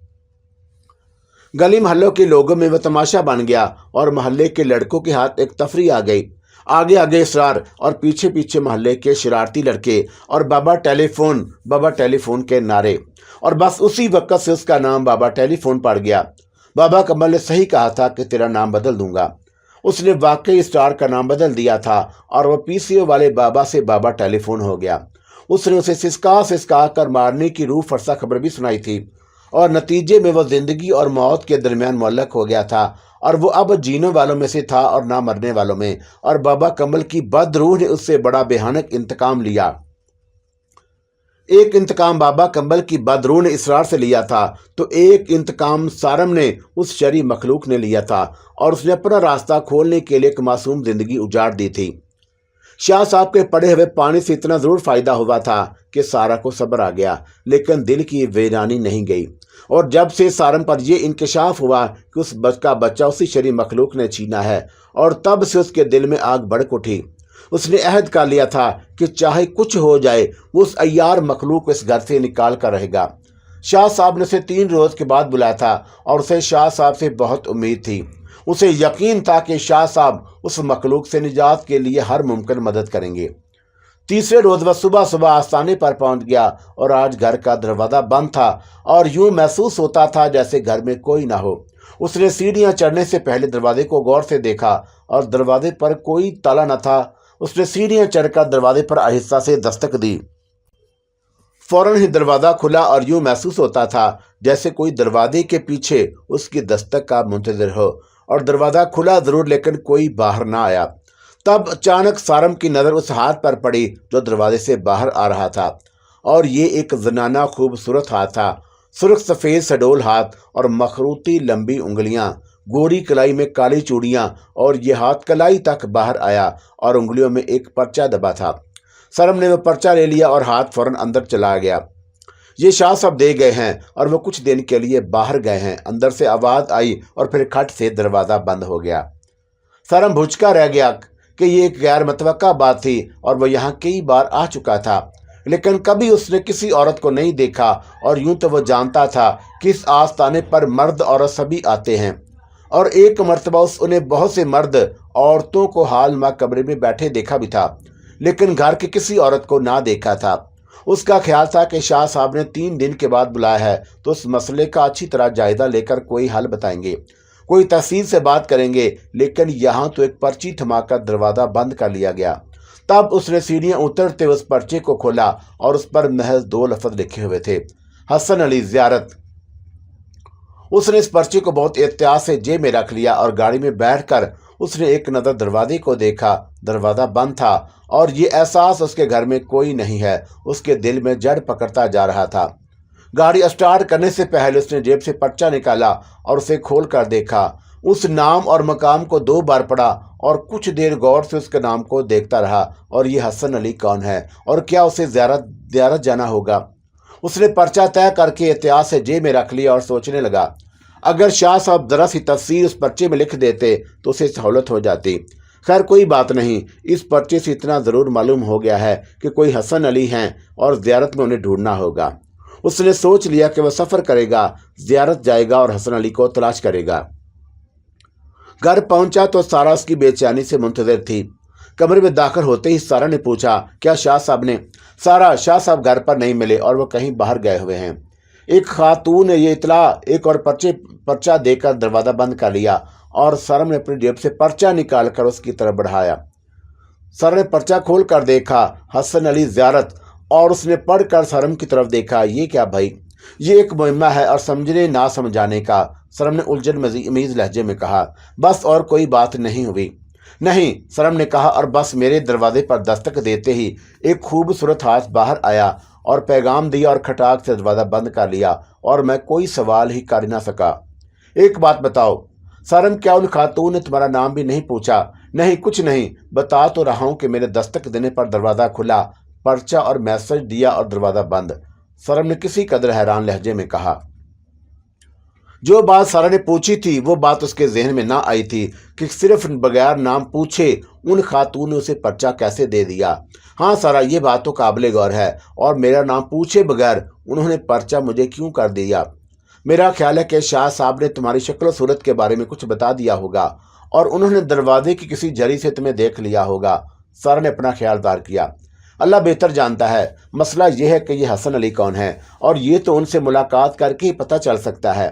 गली मोहल्लों के लोगों में वह तमाशा बन गया और मोहल्ले के लड़कों के हाथ एक तफरी आ गई। आगे इसरार और पीछे पीछे मोहल्ले के शरारती लड़के और बाबा टेलीफोन के नारे। और बस उसी वक्त से उसका नाम बाबा टेलीफोन पड़ गया। बाबा कमल ने सही कहा था कि तेरा नाम बदल दूंगा। उसने वाकई स्टार का नाम बदल दिया था और वह पीसीओ वाले बाबा से बाबा टेलीफोन हो गया। उसने उसे सिसका कर मारने की रूह फरसा खबर भी सुनाई थी और नतीजे में वह जिंदगी और मौत के दरमियान मुअल्लक हो गया था और वो अब जीने वालों में से था और ना मरने वालों में। और बाबा कमल की बदरूह ने उससे बड़ा भयानक इंतकाम लिया। एक इंतकाम बाबा कमल की बदरूह ने इसरार से लिया था तो एक इंतकाम सारम ने उस शरी मखलूक ने लिया था और उसने अपना रास्ता खोलने के लिए एक मासूम जिंदगी उजाड़ दी थी। शाह साहब के पड़े हुए पानी से इतना जरूर फायदा हुआ था कि सारा को सब्र आ गया, लेकिन दिल की वीरानी नहीं गई। और जब से सारम पर यह इंकशाफ हुआ कि उस का बच्चा उसी शरी मखलूक ने छीना है, और तब से उसके दिल में आग भड़क उठी। उसने अहद कर लिया था कि चाहे कुछ हो जाए वो उस अय्यार मखलूक को इस घर से निकाल कर रहेगा। शाह साहब ने उसे 3 रोज के बाद बुलाया था और उसे शाह साहब से बहुत उम्मीद थी। उसे यकीन था कि शाह साहब उस मखलूक से निजात के लिए हर मुमकिन मदद करेंगे। तीसरे रोज वह सुबह आस्थाने पर पहुंच गया और आज घर का दरवाज़ा बंद था और यूं महसूस होता था जैसे घर में कोई ना हो। उसने सीढ़ियां चढ़ने से पहले दरवाजे को गौर से देखा और दरवाजे पर कोई ताला न था। उसने सीढ़ियां चढ़कर दरवाजे पर आहिस्ता से दस्तक दी। फौरन ही दरवाज़ा खुला और यूं महसूस होता था जैसे कोई दरवाजे के पीछे उसकी दस्तक का मुंतज़िर हो, और दरवाज़ा खुला ज़रूर लेकिन कोई बाहर ना आया। तब अचानक सारम की नज़र उस हाथ पर पड़ी जो दरवाजे से बाहर आ रहा था, और ये एक जनाना खूबसूरत हाथ था। सुर्ख सफ़ेद सडोल हाथ और मखरूती लंबी उंगलियां, गोरी कलाई में काली चूड़ियां, और ये हाथ कलाई तक बाहर आया और उंगलियों में एक पर्चा दबा था। सरम ने वह पर्चा ले लिया और हाथ फौरन अंदर चला गया। ये शाह साहब दे गए हैं और वो कुछ दिन के लिए बाहर गए हैं। अंदर से आवाज़ आई और फिर खट से दरवाज़ा बंद हो गया। सरम भुचका रह गया कि ये एक गैर मतवक्का बात थी और वह यहाँ कई बार आ चुका था, लेकिन कभी उसने किसी औरत को नहीं देखा। और यूं तो वह जानता था कि इस आस्थाने पर मर्द औरत सभी आते हैं, और एक मर्तबा उन्हें बहुत से मर्द औरतों को हाल मा कमरे में बैठे देखा भी था, लेकिन घर की किसी औरत को ना देखा था। उसका ख्याल था कि शाह साहब ने 3 दिन के बाद बुलाया है तो उस मसले का अच्छी तरह जायजा लेकर कोई हल बताएंगे, कोई तफसील से बात करेंगे। लेकिन यहाँ तो एक पर्ची थमाकर दरवाज़ा बंद कर लिया गया। तब उसने सीढ़ियाँ उतरते उस पर्चे को खोला और उस पर महज 2 लफ्ज़ लिखे हुए थे, हसन अली ज़ियारत। उसने इस पर्चे को बहुत एहतियात से जेब में रख लिया और गाड़ी में बैठकर اس نے ایک نظر دروازے کو دیکھا، دروازہ بند تھا اور یہ احساس اس کے گھر میں کوئی نہیں ہے اس کے دل میں جڑ پکڑتا جا رہا تھا۔ گاڑی اسٹارٹ کرنے سے پہلے اس نے جیب سے پرچہ نکالا اور اسے کھول کر دیکھا۔ اس نام اور مقام کو 2 بار پڑھا اور کچھ دیر غور سے اس کے نام کو دیکھتا رہا۔ اور یہ حسن علی کون ہے اور کیا اسے زیارت جانا ہوگا؟ اس نے پرچہ طے کر کے احتیاط سے جیب میں رکھ لیا اور سوچنے لگا، اگر شاہ صاحب ذرا سی تفصیل اس پرچے میں لکھ دیتے تو اسے سہولت ہو جاتی۔ خیر کوئی بات نہیں، اس پرچے سے اتنا ضرور معلوم ہو گیا ہے کہ کوئی حسن علی ہیں اور زیارت میں انہیں ڈھونڈنا ہوگا۔ اس نے سوچ لیا کہ وہ سفر کرے گا، زیارت جائے گا اور حسن علی کو تلاش کرے گا۔ گھر پہنچا تو سارا اس کی بے چینی سے منتظر تھی۔ کمرے میں داخل ہوتے ہی سارا نے پوچھا، کیا شاہ صاحب گھر پر نہیں ملے اور وہ کہیں باہر گئے ہوئے ہیں؟ ایک خاتون نے یہ اطلاع ایک اور پرچہ دے کر دروازہ بند کر لیا اور سرم نے اپنی جیب سے پرچہ نکال کر اس کی طرف بڑھایا۔ سر نے پرچہ کھول کر دیکھا، حسن علی زیارت، اور اس نے پڑھ کر سرم کی طرف دیکھا۔ یہ کیا بھائی؟ یہ ایک مہمہ ہے اور سمجھنے نہ سمجھانے کا، سرم نے الجھن امیز لہجے میں کہا۔ بس اور کوئی بات نہیں ہوئی؟ نہیں، سرم نے کہا، اور بس میرے دروازے پر دستک دیتے ہی ایک خوبصورت ہاتھ باہر آیا اور پیغام دیا اور کھٹاک سے دروازہ بند کر لیا اور میں کوئی سوال ہی کر نہ سکا۔ ایک بات بتاؤ سرم، کیا ان خاتون نے تمہارا نام بھی نہیں پوچھا؟ نہیں، کچھ نہیں، بتا تو رہا ہوں کہ میرے دستک دینے پر دروازہ کھلا، پرچہ اور میسج دیا اور دروازہ بند، سرم نے کسی قدر حیران لہجے میں کہا۔ جو بات سارا نے پوچھی تھی وہ بات اس کے ذہن میں نہ آئی تھی کہ صرف بغیر نام پوچھے ان خاتون نے اسے پرچہ کیسے دے دیا۔ ہاں سارا، یہ بات تو قابل غور ہے، اور میرا نام پوچھے بغیر انہوں نے پرچہ مجھے کیوں کر دیا؟ میرا خیال ہے کہ شاہ صاحب نے تمہاری شکل و صورت کے بارے میں کچھ بتا دیا ہوگا اور انہوں نے دروازے کی کسی جھری سے تمہیں دیکھ لیا ہوگا، سارا نے اپنا خیال ظاہر کیا۔ اللہ بہتر جانتا ہے، مسئلہ یہ ہے کہ یہ حسن علی کون ہے، اور یہ تو ان سے ملاقات کر کے ہی پتہ چل سکتا ہے،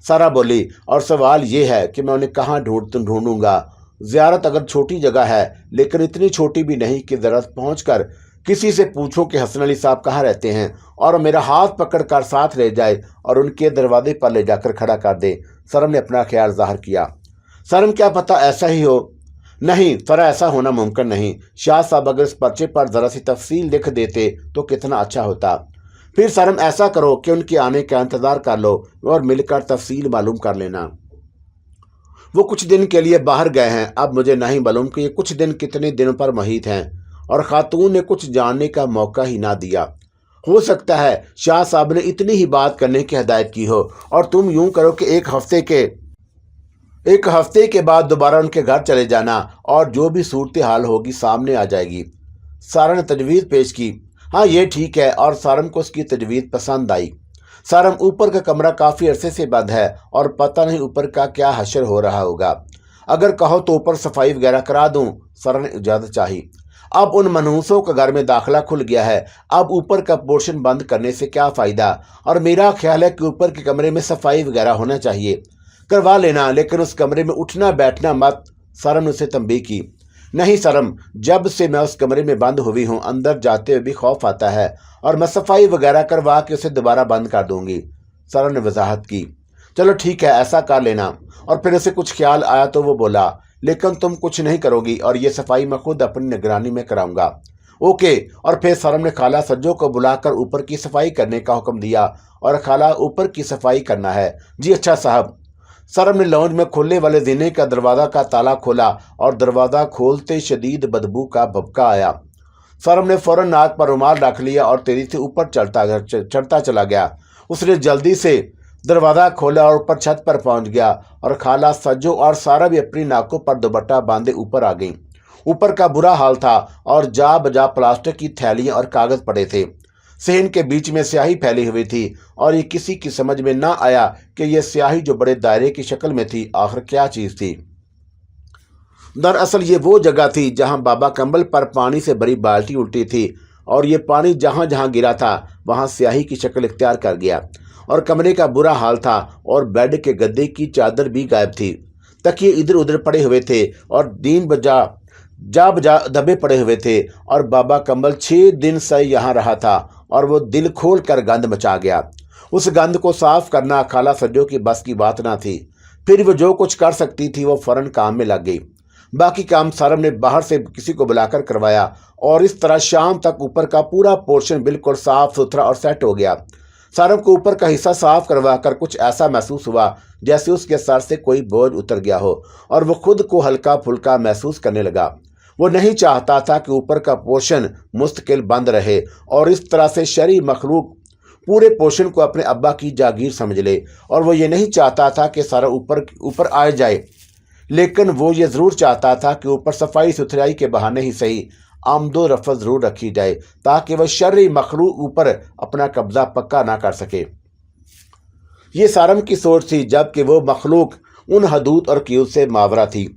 سارا بولی۔ اور سوال یہ ہے کہ میں انہیں کہاں ڈھونڈوں گا؟ زیارت اگر چھوٹی جگہ ہے لیکن اتنی چھوٹی بھی نہیں کہ زیارت پہنچ کر کسی سے پوچھوں کہ حسن علی صاحب کہاں رہتے ہیں اور میرا ہاتھ پکڑ کر ساتھ لے جائے اور ان کے دروازے پر لے جا کر کھڑا کر دے۔ سرم نے اپنا خیال ظاہر کیا۔ سرم، کیا پتہ ایسا ہی ہو؟ نہیں سرا، ایسا ہونا ممکن نہیں۔ شاہ صاحب اگر اس پرچے پر ذرا سی تفصیل لکھ دیتے تو کتنا اچھا ہوتا۔ پھر سرم ایسا کرو کہ ان کے آنے کا انتظار کر لو اور مل کر تفصیل معلوم کر لینا۔ وہ کچھ دن کے لیے باہر گئے ہیں، اب مجھے نہیں معلوم کہ یہ کچھ دن کتنے دنوں پر محیط ہیں، اور خاتون نے کچھ جاننے کا موقع ہی نہ دیا۔ ہو سکتا ہے شاہ صاحب نے اتنی ہی بات کرنے کی ہدایت کی ہو اور تم یوں کرو کہ ایک ہفتے کے بعد دوبارہ ان کے گھر چلے جانا اور جو بھی صورتحال ہوگی سامنے آ جائے گی۔ سارا نے تجویز پیش کی۔ ہاں یہ ٹھیک ہے، اور سارم کو اس کی تجویز پسند آئی۔ سارم، اوپر کا کمرہ کافی عرصے سے بند ہے اور پتہ نہیں اوپر کا کیا حشر ہو رہا ہوگا، اگر کہو تو اوپر صفائی وغیرہ کرا دوں، سارا نے اجازت چاہی۔ اب ان منحوسوں کا گھر میں داخلہ کھل گیا ہے، اب اوپر کا پورشن بند کرنے سے کیا فائدہ؟ اور میرا خیال ہے کہ اوپر کے کمرے میں صفائی وغیرہ ہونا چاہیے، کروا لینا، لیکن اس کمرے میں اٹھنا بیٹھنا مت، سرم نے اسے تنبیہ کی۔ نہیں سرم، جب سے میں اس کمرے میں بند ہوئی ہوں اندر جاتے ہوئے بھی خوف آتا ہے، اور میں صفائی وغیرہ کروا کے اسے دوبارہ بند کر دوں گی، سرم نے وضاحت کی۔ چلو ٹھیک ہے، ایسا کر لینا۔ اور پھر اسے کچھ خیال آیا تو وہ بولا، لیکن تم کچھ نہیں کرو گی اور یہ صفائی میں خود اپنی نگرانی میں کراؤں گا۔ اوکے۔ اور پھر سرم نے خالہ سجو کو بلا کر اوپر کی صفائی کرنے کا حکم دیا، اور خالہ اوپر کی صفائی کرنا ہے۔ جی اچھا صاحب۔ سرم نے لاؤنج میں کھلنے والے زینے کا دروازہ کا تالا کھولا اور دروازہ کھولتے شدید بدبو کا بھبکا آیا۔ سرم نے فوراً ناک پر رومال رکھ لیا اور تیزی سے اوپر چڑھتا چلا گیا۔ اس نے جلدی سے دروازہ کھولا اور اوپر چھت پر پہنچ گیا، اور خالہ سجو اور سارا بھی اپنی ناکوں پر دوپٹہ باندھے اوپر آ گئیں۔ اوپر کا برا حال تھا اور جا بجا پلاسٹک کی تھیلیاں اور کاغذ پڑے تھے۔ صحن کے بیچ میں سیاہی پھیلی ہوئی تھی اور یہ کسی کی سمجھ میں نہ آیا کہ یہ سیاہی جو بڑے دائرے کی شکل میں تھی آخر کیا چیز تھی۔ دراصل یہ وہ جگہ تھی جہاں بابا کمبل پر پانی سے بھری بالٹی الٹی تھی، اور یہ پانی جہاں جہاں گرا تھا وہاں سیاہی کی شکل اختیار کر گیا، اور کمرے کا برا حال تھا، اور بیڈ کے گدے کی چادر بھی غائب تھی۔ تکیے ادھر ادھر پڑے ہوئے تھے اور جا بجا دبے پڑے ہوئے تھے، اور بابا کمبل 6 دن سے یہاں رہا تھا اور وہ دل کھول کر گند مچا گیا۔ اس گند کو صاف کرنا خالہ سجو کی بس کی بات نہ تھی، پھر وہ جو کچھ کر سکتی تھی وہ فوراً کام میں لگ گئی۔ باقی کام سارم نے باہر سے کسی کو بلا کر کروایا اور اس طرح شام تک اوپر کا پورا پورشن بالکل صاف ستھرا اور سیٹ ہو گیا۔ سارم کو اوپر کا حصہ صاف کروا کر کچھ ایسا محسوس ہوا جیسے اس کے سر سے کوئی بوجھ اتر گیا ہو اور وہ خود کو ہلکا پھلکا محسوس کرنے لگا۔ وہ نہیں چاہتا تھا کہ اوپر کا پورشن مستقل بند رہے اور اس طرح سے شرعی مخلوق پورے پورشن کو اپنے ابا کی جاگیر سمجھ لے، اور وہ یہ نہیں چاہتا تھا کہ سارا اوپر آ جائے، لیکن وہ یہ ضرور چاہتا تھا کہ اوپر صفائی ستھرائی کے بہانے ہی صحیح آمد و رفت ضرور رکھی جائے تاکہ وہ شرعی مخلوق اوپر اپنا قبضہ پکا نہ کر سکے۔ یہ سارم کی سوچ تھی، جبکہ وہ مخلوق ان حدود اور قیود سے ماورا تھی۔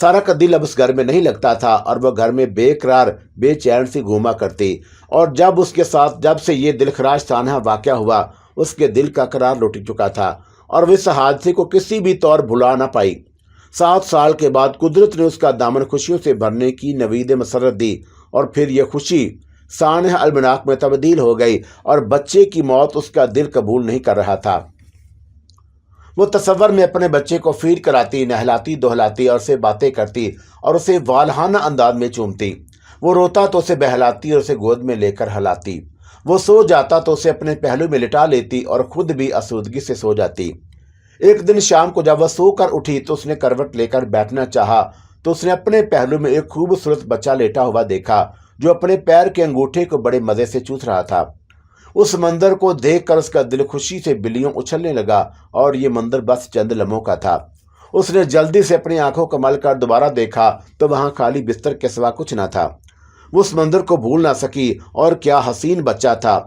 سارا کا دل اب اس گھر میں نہیں لگتا تھا اور وہ گھر میں بے قرار بے چین سی گھوما کرتی، اور جب سے یہ دلخراش سانحہ واقعہ ہوا اس کے دل کا قرار لوٹ چکا تھا اور وہ اس حادثے کو کسی بھی طور بھلا نہ پائی۔ 7 سال کے بعد قدرت نے اس کا دامن خوشیوں سے بھرنے کی نوید مسرت دی، اور پھر یہ خوشی سانحہ المناک میں تبدیل ہو گئی اور بچے کی موت اس کا دل قبول نہیں کر رہا تھا۔ وہ تصور میں اپنے بچے کو فیڈ کراتی، نہلاتی دہلاتی اور اسے باتیں کرتی اور اسے والہانہ انداز میں چومتی۔ وہ روتا تو اسے بہلاتی اور اسے گود میں لے کر ہلاتی۔ وہ سو جاتا تو اسے اپنے پہلو میں لٹا لیتی اور خود بھی آسودگی سے سو جاتی۔ ایک دن شام کو جب وہ سو کر اٹھی تو اس نے کروٹ لے کر بیٹھنا چاہا تو اس نے اپنے پہلو میں ایک خوبصورت بچہ لیٹا ہوا دیکھا جو اپنے پیر کے انگوٹھے کو بڑے مزے سے چوس رہا تھا۔ اس منظر کو دیکھ کر اس کا دل خوشی سے بلیوں اچھلنے لگا، اور یہ منظر بس چند لمحوں کا تھا۔ اس نے جلدی سے اپنی آنکھوں کو مل کر دوبارہ دیکھا تو وہاں خالی بستر کے سوا کچھ نہ تھا۔ وہ اس منظر کو بھول نہ سکی، اور کیا حسین بچہ تھا،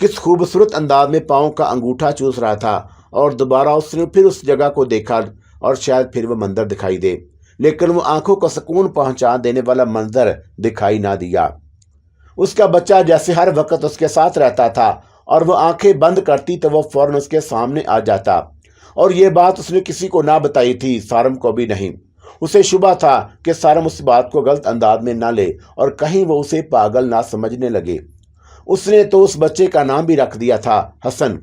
کس خوبصورت انداز میں پاؤں کا انگوٹھا چوس رہا تھا، اور دوبارہ اس نے پھر اس جگہ کو دیکھا اور شاید پھر وہ منظر دکھائی دے، لیکن وہ آنکھوں کو سکون پہنچا دینے والا منظر دکھائی نہ دیا۔ اس کا بچہ جیسے ہر وقت اس کے ساتھ رہتا تھا، اور وہ آنکھیں بند کرتی تو وہ فوراً اس کے سامنے آ جاتا، اور یہ بات اس نے کسی کو نہ بتائی تھی، سارم کو بھی نہیں۔ اسے شبہ تھا کہ سارم اس بات کو غلط انداز میں نہ لے اور کہیں وہ اسے پاگل نہ سمجھنے لگے۔ اس نے تو اس بچے کا نام بھی رکھ دیا تھا حسن،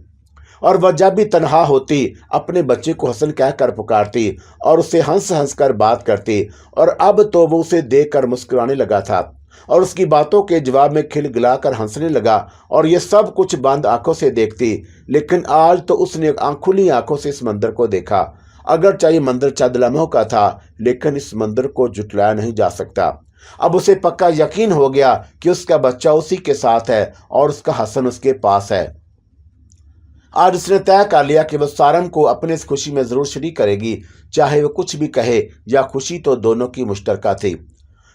اور وہ جب بھی تنہا ہوتی اپنے بچے کو حسن کہہ کر پکارتی اور اسے ہنس ہنس کر بات کرتی، اور اب تو وہ اسے دیکھ کر مسکرانے لگا تھا اور اس کی باتوں کے جواب میں کھل گلا کر ہنسنے لگا، اور یہ سب کچھ بند آنکھوں سے دیکھتی۔ لیکن آج تو اس نے کھلی آنکھوں سے اس منظر کو دیکھا۔ اگرچہ یہ منظر چند لمحوں کا تھا، لیکن اس منظر کو جھٹلایا نہیں جا سکتا۔ اب اسے پکا یقین ہو گیا کہ اس کا بچہ اسی کے ساتھ ہے اور اس کا حسن اس کے پاس ہے۔ آج اس نے طے کر لیا کہ وہ سارم کو اپنے اس خوشی میں ضرور شریک کرے گی، چاہے وہ کچھ بھی کہے، یا خوشی تو دونوں کی مشترکہ تھی۔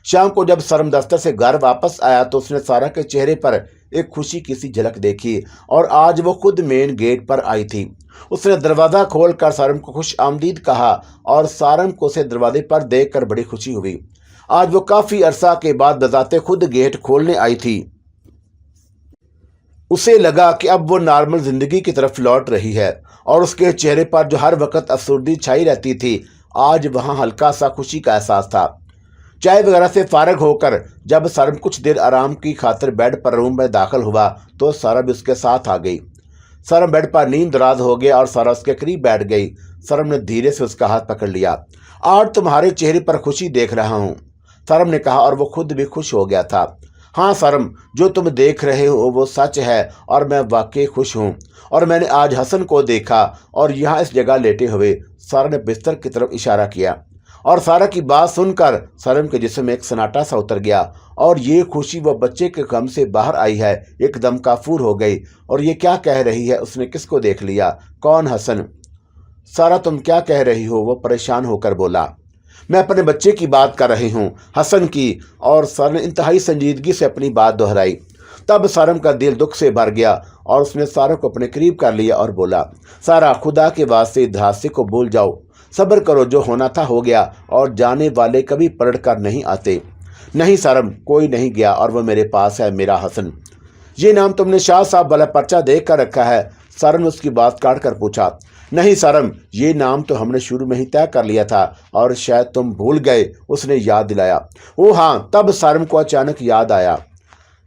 شام کو جب سارم دفتر سے گھر واپس آیا تو اس نے سارا کے چہرے پر ایک خوشی کی سی جھلک دیکھی، اور آج وہ خود مین گیٹ پر آئی تھی۔ اس نے دروازہ کھول کر سارم کو خوش آمدید کہا، اور سارم کو اسے دروازے پر دیکھ کر بڑی خوشی ہوئی۔ آج وہ کافی عرصہ کے بعد بذات خود گیٹ کھولنے آئی تھی۔ اسے لگا کہ اب وہ نارمل زندگی کی طرف لوٹ رہی ہے، اور اس کے چہرے پر جو ہر وقت افسردگی چھائی رہتی تھی، آج وہاں ہلکا سا خوشی کا احساس تھا۔ چائے وغیرہ سے فارغ ہو کر جب سارم کچھ دیر آرام کی خاطر بیڈ پر روم میں داخل ہوا تو سارا بھی اس کے ساتھ آ گئی۔ سارم بیڈ پر نیند دراز ہو گیا اور سارا اس کے قریب بیٹھ گئی۔ سارم نے دھیرے سے اس کا ہاتھ پکڑ لیا۔ آج تمہارے چہرے پر خوشی دیکھ رہا ہوں، سارم نے کہا، اور وہ خود بھی خوش ہو گیا تھا۔ ہاں سارم، جو تم دیکھ رہے ہو وہ سچ ہے، اور میں واقعی خوش ہوں۔ اور میں نے آج حسن کو دیکھا، اور یہاں اس جگہ لیٹے ہوئے، سارا نے بستر کی طرف اشارہ کیا، اور سارا کی بات سن کر سارم کے جسم میں ایک سناٹا سا اتر گیا، اور یہ خوشی وہ بچے کے غم سے باہر آئی ہے ایک دم کافور ہو گئی۔ اور یہ کیا کہہ رہی ہے؟ اس نے کس کو دیکھ لیا؟ کون حسن؟ سارا تم کیا کہہ رہی ہو؟ وہ پریشان ہو کر بولا۔ میں اپنے بچے کی بات کر رہی ہوں، حسن کی، اور سارا نے انتہائی سنجیدگی سے اپنی بات دہرائی۔ تب سارم کا دل دکھ سے بھر گیا اور اس نے سارا کو اپنے قریب کر لیا اور بولا، سارا خدا کے واسطے اس حادثے کو بھول جاؤ، صبر کرو، جو ہونا تھا ہو گیا، اور جانے والے کبھی پلٹ کر نہیں آتے۔ نہیں سارم، کوئی نہیں گیا، اور وہ میرے پاس ہے، میرا حسن۔ یہ نام تم نے شاہ صاحب والا پرچہ دیکھ کر رکھا ہے؟ سارم نے اس کی بات کاٹ کر پوچھا۔ نہیں سارم، یہ نام تو ہم نے شروع میں ہی طے کر لیا تھا، اور شاید تم بھول گئے، اس نے یاد دلایا۔ او ہاں، تب سارم کو اچانک یاد آیا۔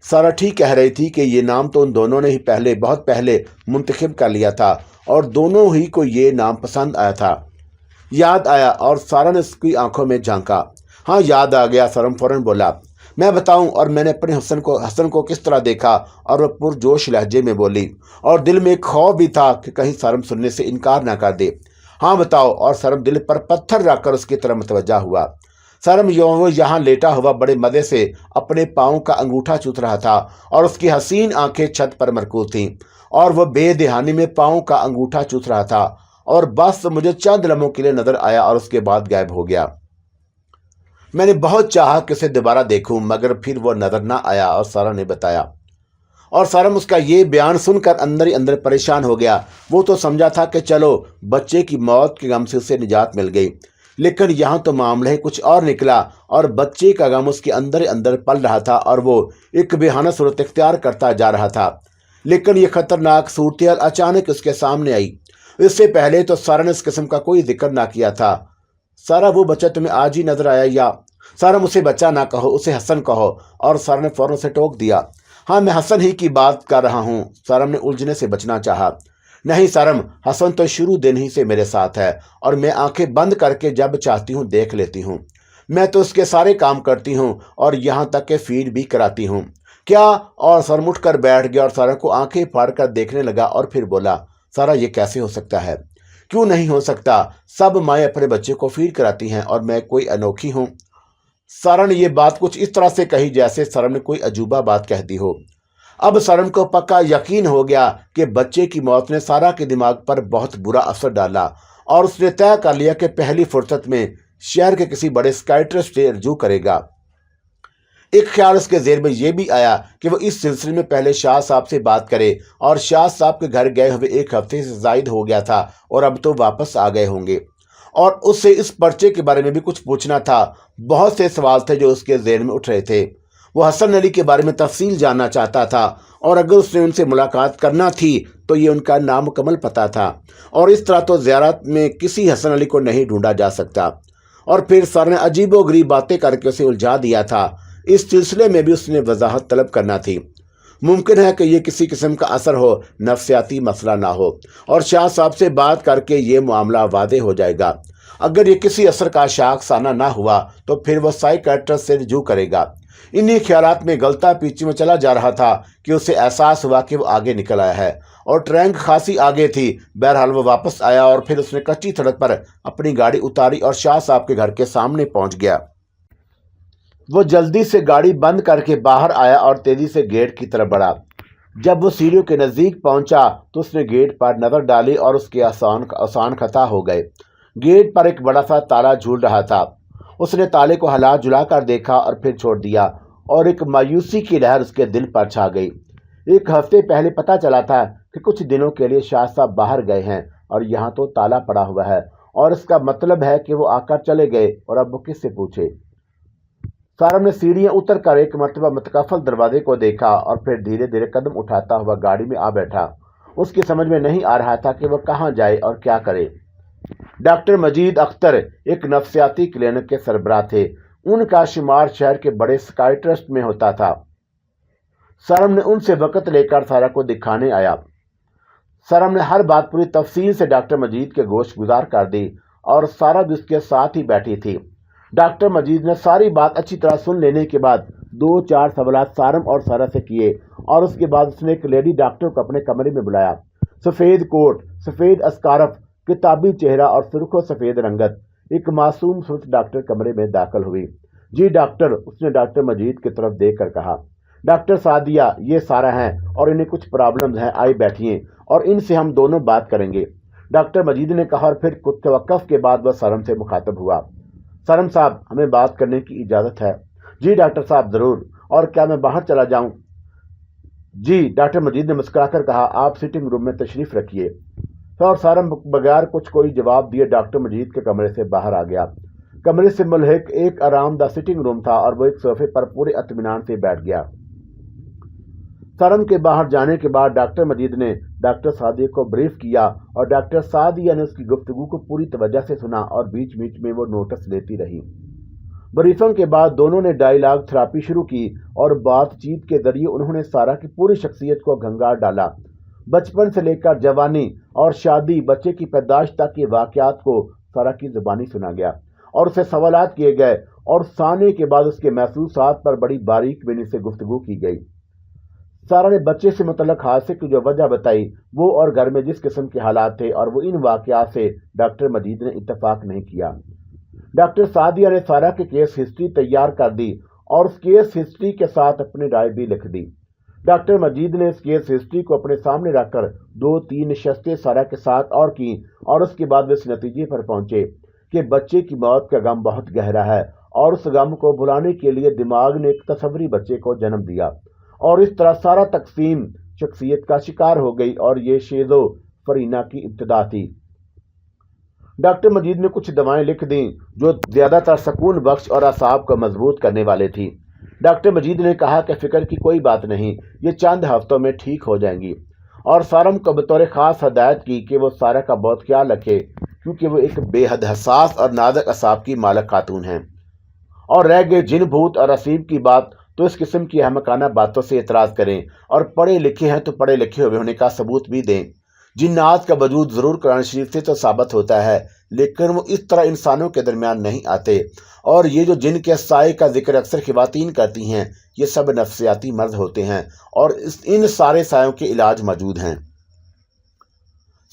سارا ٹھیک کہہ رہی تھی کہ یہ نام تو ان دونوں نے ہی بہت پہلے منتخب کر لیا تھا، اور دونوں ہی کو یہ نام پسند آیا تھا۔ یاد آیا، اور سارا نے اس کی آنکھوں میں جھانکا۔ हाँ, याद आ गया। सरम फौरन बोला। मैं बताऊं? और मैंने अपने हसन को किस तरह देखा, और वह पुरजोश लहजे में बोली, और दिल में एक खौफ भी था कि कहीं सरम सुनने से इनकार ना कर दे। हाँ बताओ। और सरम दिल पर पत्थर रखकर उसकी तरफ मुतवज्जा हुआ। सरम वो यहाँ लेटा हुआ बड़े मजे से अपने पाँव का अंगूठा चूथ रहा था, और उसकी हसीन आंखें छत पर मरकूज थीं, और वह बेदहानी में पाँव का अंगूठा चूथ रहा था, और बस मुझे चंद लम्हों के लिए नजर आया और उसके बाद गायब हो गया। मैंने बहुत चाहा कि उसे दोबारा देखूं, मगर फिर वो नजर ना आया। और सारा ने बताया। और सरम उसका ये बयान सुनकर अंदर ही अंदर परेशान हो गया। वो तो समझा था कि चलो बच्चे की मौत के गम से उसे निजात मिल गई, लेकिन यहाँ तो मामला ही कुछ और निकला, और बच्चे का गम उसके अंदर ही अंदर पल रहा था, और वो एक बेहाना सूरत इख्तियार करता जा रहा था। लेकिन ये खतरनाक सूरत अचानक उसके सामने आई। इससे पहले तो सारा ने इस किस्म का कोई जिक्र ना किया था। सारा, वो बच्चा तुम्हें आज ही नजर आया? या सारा, उसे बच्चा ना कहो, उसे हसन कहो। और सारा ने फौरन से टोक दिया। हाँ, मैं हसन ही की बात कर रहा हूँ। सरम ने उलझने से बचना चाहा। नहीं सरम, हसन तो शुरू दिन ही से मेरे साथ है, और मैं आंखें बंद करके जब चाहती हूँ देख लेती हूँ। मैं तो उसके सारे काम करती हूँ, और यहाँ तक के फीड भी कराती हूँ। क्या? और सरम उठ कर बैठ गया और सारा को आंखें फाड़ कर देखने लगा, और फिर बोला, सारा, ये कैसे हो सकता है? क्यों नहीं हो सकता? सब माएँ अपने बच्चे को फीड कराती हैं, और मैं कोई अनोखी हूँ? सारा ने यह बात कुछ इस तरह से कही जैसे सरम ने कोई अजूबा बात कह दी हो। अब सरम को पक्का यकीन हो गया कि बच्चे की मौत ने सारा के दिमाग पर बहुत बुरा असर डाला, और उसने तय कर लिया कि पहली फुर्सत में शहर के किसी बड़े साइकियाट्रिस्ट से रजू करेगा। एक ख्याल उसके ज़हन में यह भी आया कि वो इस सिलसिले में पहले शाह साहब से बात करे, और शाह साहब के घर गए हुए एक हफ्ते से जायद हो गया था, और अब तो वापस आ गए होंगे, और उससे इस पर्चे के बारे में भी कुछ पूछना था। बहुत से सवाल थे जो उसके ज़हन में उठ रहे थे। वो हसन अली के बारे में तफसील जानना चाहता था, और अगर उसने उनसे मुलाकात करना थी तो ये उनका नामुकम्मल पता था, और इस तरह तो ज़ियारत में किसी हसन अली को नहीं ढूंढा जा सकता। और फिर सर ने अजीबोगरीब बातें करके उसे उलझा दिया था। इस सिलसिले में भी उसने वजाहत तलब करना थी। मुमकिन है कि ये किसी किस्म का असर हो, नफ्सियाती मसला ना हो, और शाह साहब से बात करके ये मामला वादे हो जाएगा। अगर ये किसी असर का शाखसाना ना हुआ तो फिर वो साइकियाट्रिस्ट से रजू करेगा। इन्हीं ख्यालात में गलता पीछे में चला जा रहा था कि उसे एहसास हुआ कि वो आगे निकल आया है, और ट्रैंक खासी आगे थी। बहरहाल वो वापस आया, और फिर उसने कच्ची सड़क पर अपनी गाड़ी उतारी और शाह साहब के घर के सामने पहुंच गया। वो जल्दी से गाड़ी बंद करके बाहर आया और तेजी से गेट की तरफ बढ़ा। जब वो सीढ़ियों के नज़दीक पहुंचा तो उसने गेट पर नज़र डाली, और उसके आसान खता हो गए। गेट पर एक बड़ा सा ताला झूल रहा था। उसने ताले को हिला जुला कर देखा और फिर छोड़ दिया, और एक मायूसी की लहर उसके दिल पर छा गई। एक हफ्ते पहले पता चला था कि कुछ दिनों के लिए शाह साहब बाहर गए हैं, और यहाँ तो ताला पड़ा हुआ है, और इसका मतलब है कि वो आकर चले गए, और अब वो किससे पूछे। सारम ने सीढ़ियां उतर कर एक मरतबा मुतकफल दरवाजे को देखा, और फिर धीरे धीरे कदम उठाता हुआ गाड़ी में आ बैठा। उसकी समझ में नहीं आ रहा था कि वह कहाँ जाए और क्या करे। डॉक्टर मजीद अख्तर एक नफ्सियाती क्लिनिक के सरबराह थे। उनका शुमार शहर के बड़े साइकियाट्रिस्ट में होता था। सरम ने उनसे वक़्त लेकर सारा को दिखाने आया। सरम ने हर बात पूरी तफसील से डॉक्टर मजीद के गोश गुजार कर दी, और सारा भी उसके साथ ही बैठी थी। डॉक्टर मजीद ने सारी बात अच्छी तरह सुन लेने के बाद 2-4 सवाल सारम और सारा से किए, और उसके बाद उसने एक लेडी डॉक्टर को अपने कमरे में बुलाया। सफ़ेद कोट, सफ़ेद अस्कारफ, किताबी चेहरा और सुर्ख सफ़ेद रंगत, एक मासूम सूरत डॉक्टर कमरे में दाखिल हुई। जी डॉक्टर, उसने डॉक्टर मजीद की तरफ देख कर कहा। डॉक्टर सादिया, ये सारा हैं, और इन्हें कुछ प्रॉब्लम्स हैं, आइए बैठिए और इनसे हम दोनों बात करेंगे, डॉक्टर मजीद ने कहा। और फिर कुछ तवक्कुफ के बाद वह सरम से मुखातब हुआ। सरम साहब, हमें बात करने की इजाज़त है? जी डॉक्टर साहब, ज़रूर। और क्या मैं बाहर चला जाऊं? जी, डॉक्टर मजीद ने मुस्कुराकर कहा। आप सिटिंग रूम में तशरीफ़ रखिए। और सरम बगैर कुछ कोई जवाब दिए डॉक्टर मजीद के कमरे से बाहर आ गया। कमरे से मुल्हिक एक आरामदा सिटिंग रूम था, और वो एक सोफे पर पूरे इत्मीनान से बैठ गया। सरम के बाहर जाने के बाद डॉक्टर मजीद ने डॉक्टर सादिया को ब्रीफ किया, और डॉक्टर सादिया ने उसकी गुफ्तगू को पूरी तवज्जो से सुना, और बीच बीच में वो नोटिस लेती रही। ब्रीफिंग के बाद दोनों ने डायलॉग थेरेपी शुरू की, और बातचीत के जरिए उन्होंने सारा की पूरी शख्सियत को घंगार डाला। बचपन से लेकर जवानी और शादी, बच्चे की पैदाइश तक के वाक़यात को सारा की ज़ुबानी सुना गया, और उससे सवालात किए गए, اور سانے کے بعد اس کے محسوسات پر بڑی باریک بینی سے گفتگو کی گئی۔ سارا نے بچے سے متعلق حادثے کی جو وجہ بتائی وہ اور گھر میں جس قسم کے حالات تھے اور وہ ان واقعات سے ڈاکٹر مجید نے اتفاق نہیں کیا۔ ڈاکٹر سعدیہ نے سارا کی کیس ہسٹری تیار کر دی اور اس کیس ہسٹری کے ساتھ اپنی رائے بھی لکھ دی۔ ڈاکٹر مجید نے اس کیس ہسٹری کو اپنے سامنے رکھ کر 2-3 نشستیں سارا کے ساتھ اور کی اور اس کے بعد وہ اس نتیجے پر پہنچے کہ بچے کی موت کا غم بہت گہرا ہے اور اس غم کو بھلانے کے لیے دماغ نے ایک تصوری بچے کو جنم دیا، اور اس طرح سارا تقسیم شخصیت کا شکار ہو گئی اور یہ شیزو فرینہ کی ابتدا تھی۔ ڈاکٹر مجید نے کچھ دوائیں لکھ دیں جو زیادہ تر سکون بخش اور اعصاب کو مضبوط کرنے والے تھی۔ ڈاکٹر مجید نے کہا کہ فکر کی کوئی بات نہیں، یہ چند ہفتوں میں ٹھیک ہو جائیں گی، اور سارم کو بطور خاص ہدایت کی کہ وہ سارا کا بہت خیال رکھے کیونکہ وہ ایک بے حد حساس اور نازک اعصاب کی مالک خاتون ہیں۔ اور رہ گئے جن بھوت اور اسیب کی بات تو اس قسم کی احمقانہ باتوں سے اعتراض کریں اور پڑھے لکھے ہیں تو پڑھے لکھے ہوئے ہونے کا ثبوت بھی دیں۔ جنات کا وجود ضرور قرآن شریف سے تو ثابت ہوتا ہے لیکن وہ اس طرح انسانوں کے درمیان نہیں آتے، اور یہ جو جن کے سائے کا ذکر اکثر خواتین کرتی ہیں یہ سب نفسیاتی مرض ہوتے ہیں اور ان سارے سایوں کے علاج موجود ہیں۔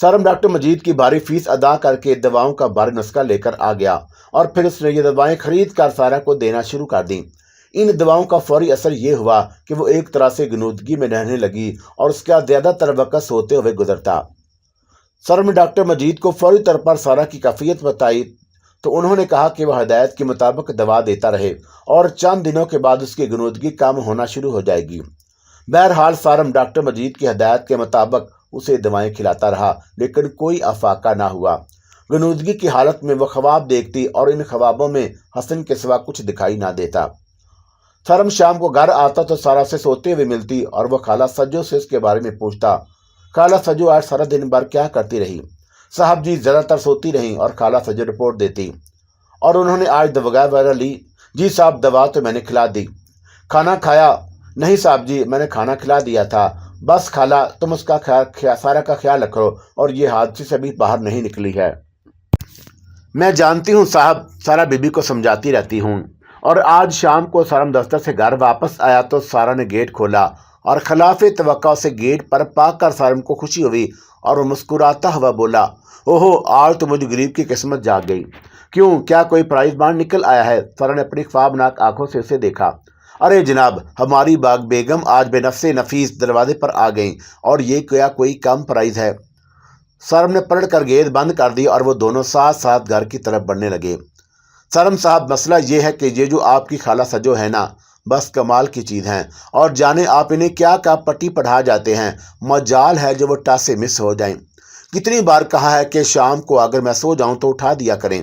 سارم ڈاکٹر مجید کی بھاری فیس ادا کر کے دواؤں کا بھاری نسخہ لے کر آ گیا اور پھر اس نے یہ دوائیں خرید کر سارا کو دینا شروع کر دیں۔ ان دواؤں کا فوری اثر یہ ہوا کہ وہ ایک طرح سے غنودگی میں رہنے لگی اور اس کا زیادہ تر وقت سوتے ہوئے گزرتا۔ سارم نے ڈاکٹر مجید کو فوری طور پر سارا کی کیفیت بتائی تو انہوں نے کہا کہ وہ ہدایت کے مطابق دوا دیتا رہے اور چند دنوں کے بعد اس کی غنودگی کم ہونا شروع ہو جائے گی۔ بہرحال سارم ڈاکٹر مجید کی ہدایت کے مطابق اسے دوائیں کھلاتا رہا لیکن کوئی افاقہ نہ ہوا۔ غنودگی کی حالت میں وہ خواب دیکھتی اور ان خوابوں میں حسن کے سوا کچھ دکھائی نہ دیتا۔ سارم شام کو گھر آتا تو سارا سے سوتے ہوئے ملتی اور وہ خالہ سجو سے اس کے بارے میں پوچھتا۔ خالہ سجو آج سارا دن بھر کیا کرتی رہی؟ صاحب جی زیادہ تر سوتی رہیں، اور خالہ سجو رپورٹ دیتی۔ اور انہوں نے آج دوا وغیرہ لی؟ جی صاحب دوا تو میں نے کھلا دی۔ کھانا کھایا؟ نہیں صاحب جی میں نے کھانا کھلا دیا تھا۔ بس خالہ تم اس کا سارا کا خیال رکھو اور یہ حادثے سے ابھی باہر نہیں نکلی ہے۔ میں جانتی ہوں صاحب، سارا بی بی کو سمجھاتی رہتی ہوں۔ اور آج شام کو سارم دفتر سے گھر واپس آیا تو سارا نے گیٹ کھولا اور خلاف توقع سے گیٹ پر پا کر سارم کو خوشی ہوئی اور وہ مسکراتا ہوا بولا، اوہو آج تو مجھے غریب کی قسمت جاگ گئی۔ کیوں، کیا کوئی پرائز بانڈ نکل آیا ہے؟ سارا نے اپنی خوابناک آنکھوں سے اسے دیکھا۔ ارے جناب، ہماری باغ بیگم آج بے نفس نفیس دروازے پر آ گئیں، اور یہ کیا کوئی کم پرائز ہے؟ سارم نے پلٹ کر گیٹ بند کر دی اور وہ دونوں ساتھ ساتھ گھر کی طرف بڑھنے لگے۔ سارم صاحب مسئلہ یہ ہے کہ یہ جو آپ کی خالہ سجو ہے نا، بس کمال کی چیز ہیں، اور جانے آپ انہیں کیا پٹی پڑھا جاتے ہیں، مجال ہے جو وہ ٹس سے مس ہو جائیں۔ کتنی بار کہا ہے کہ شام کو اگر میں سو جاؤں تو اٹھا دیا کریں،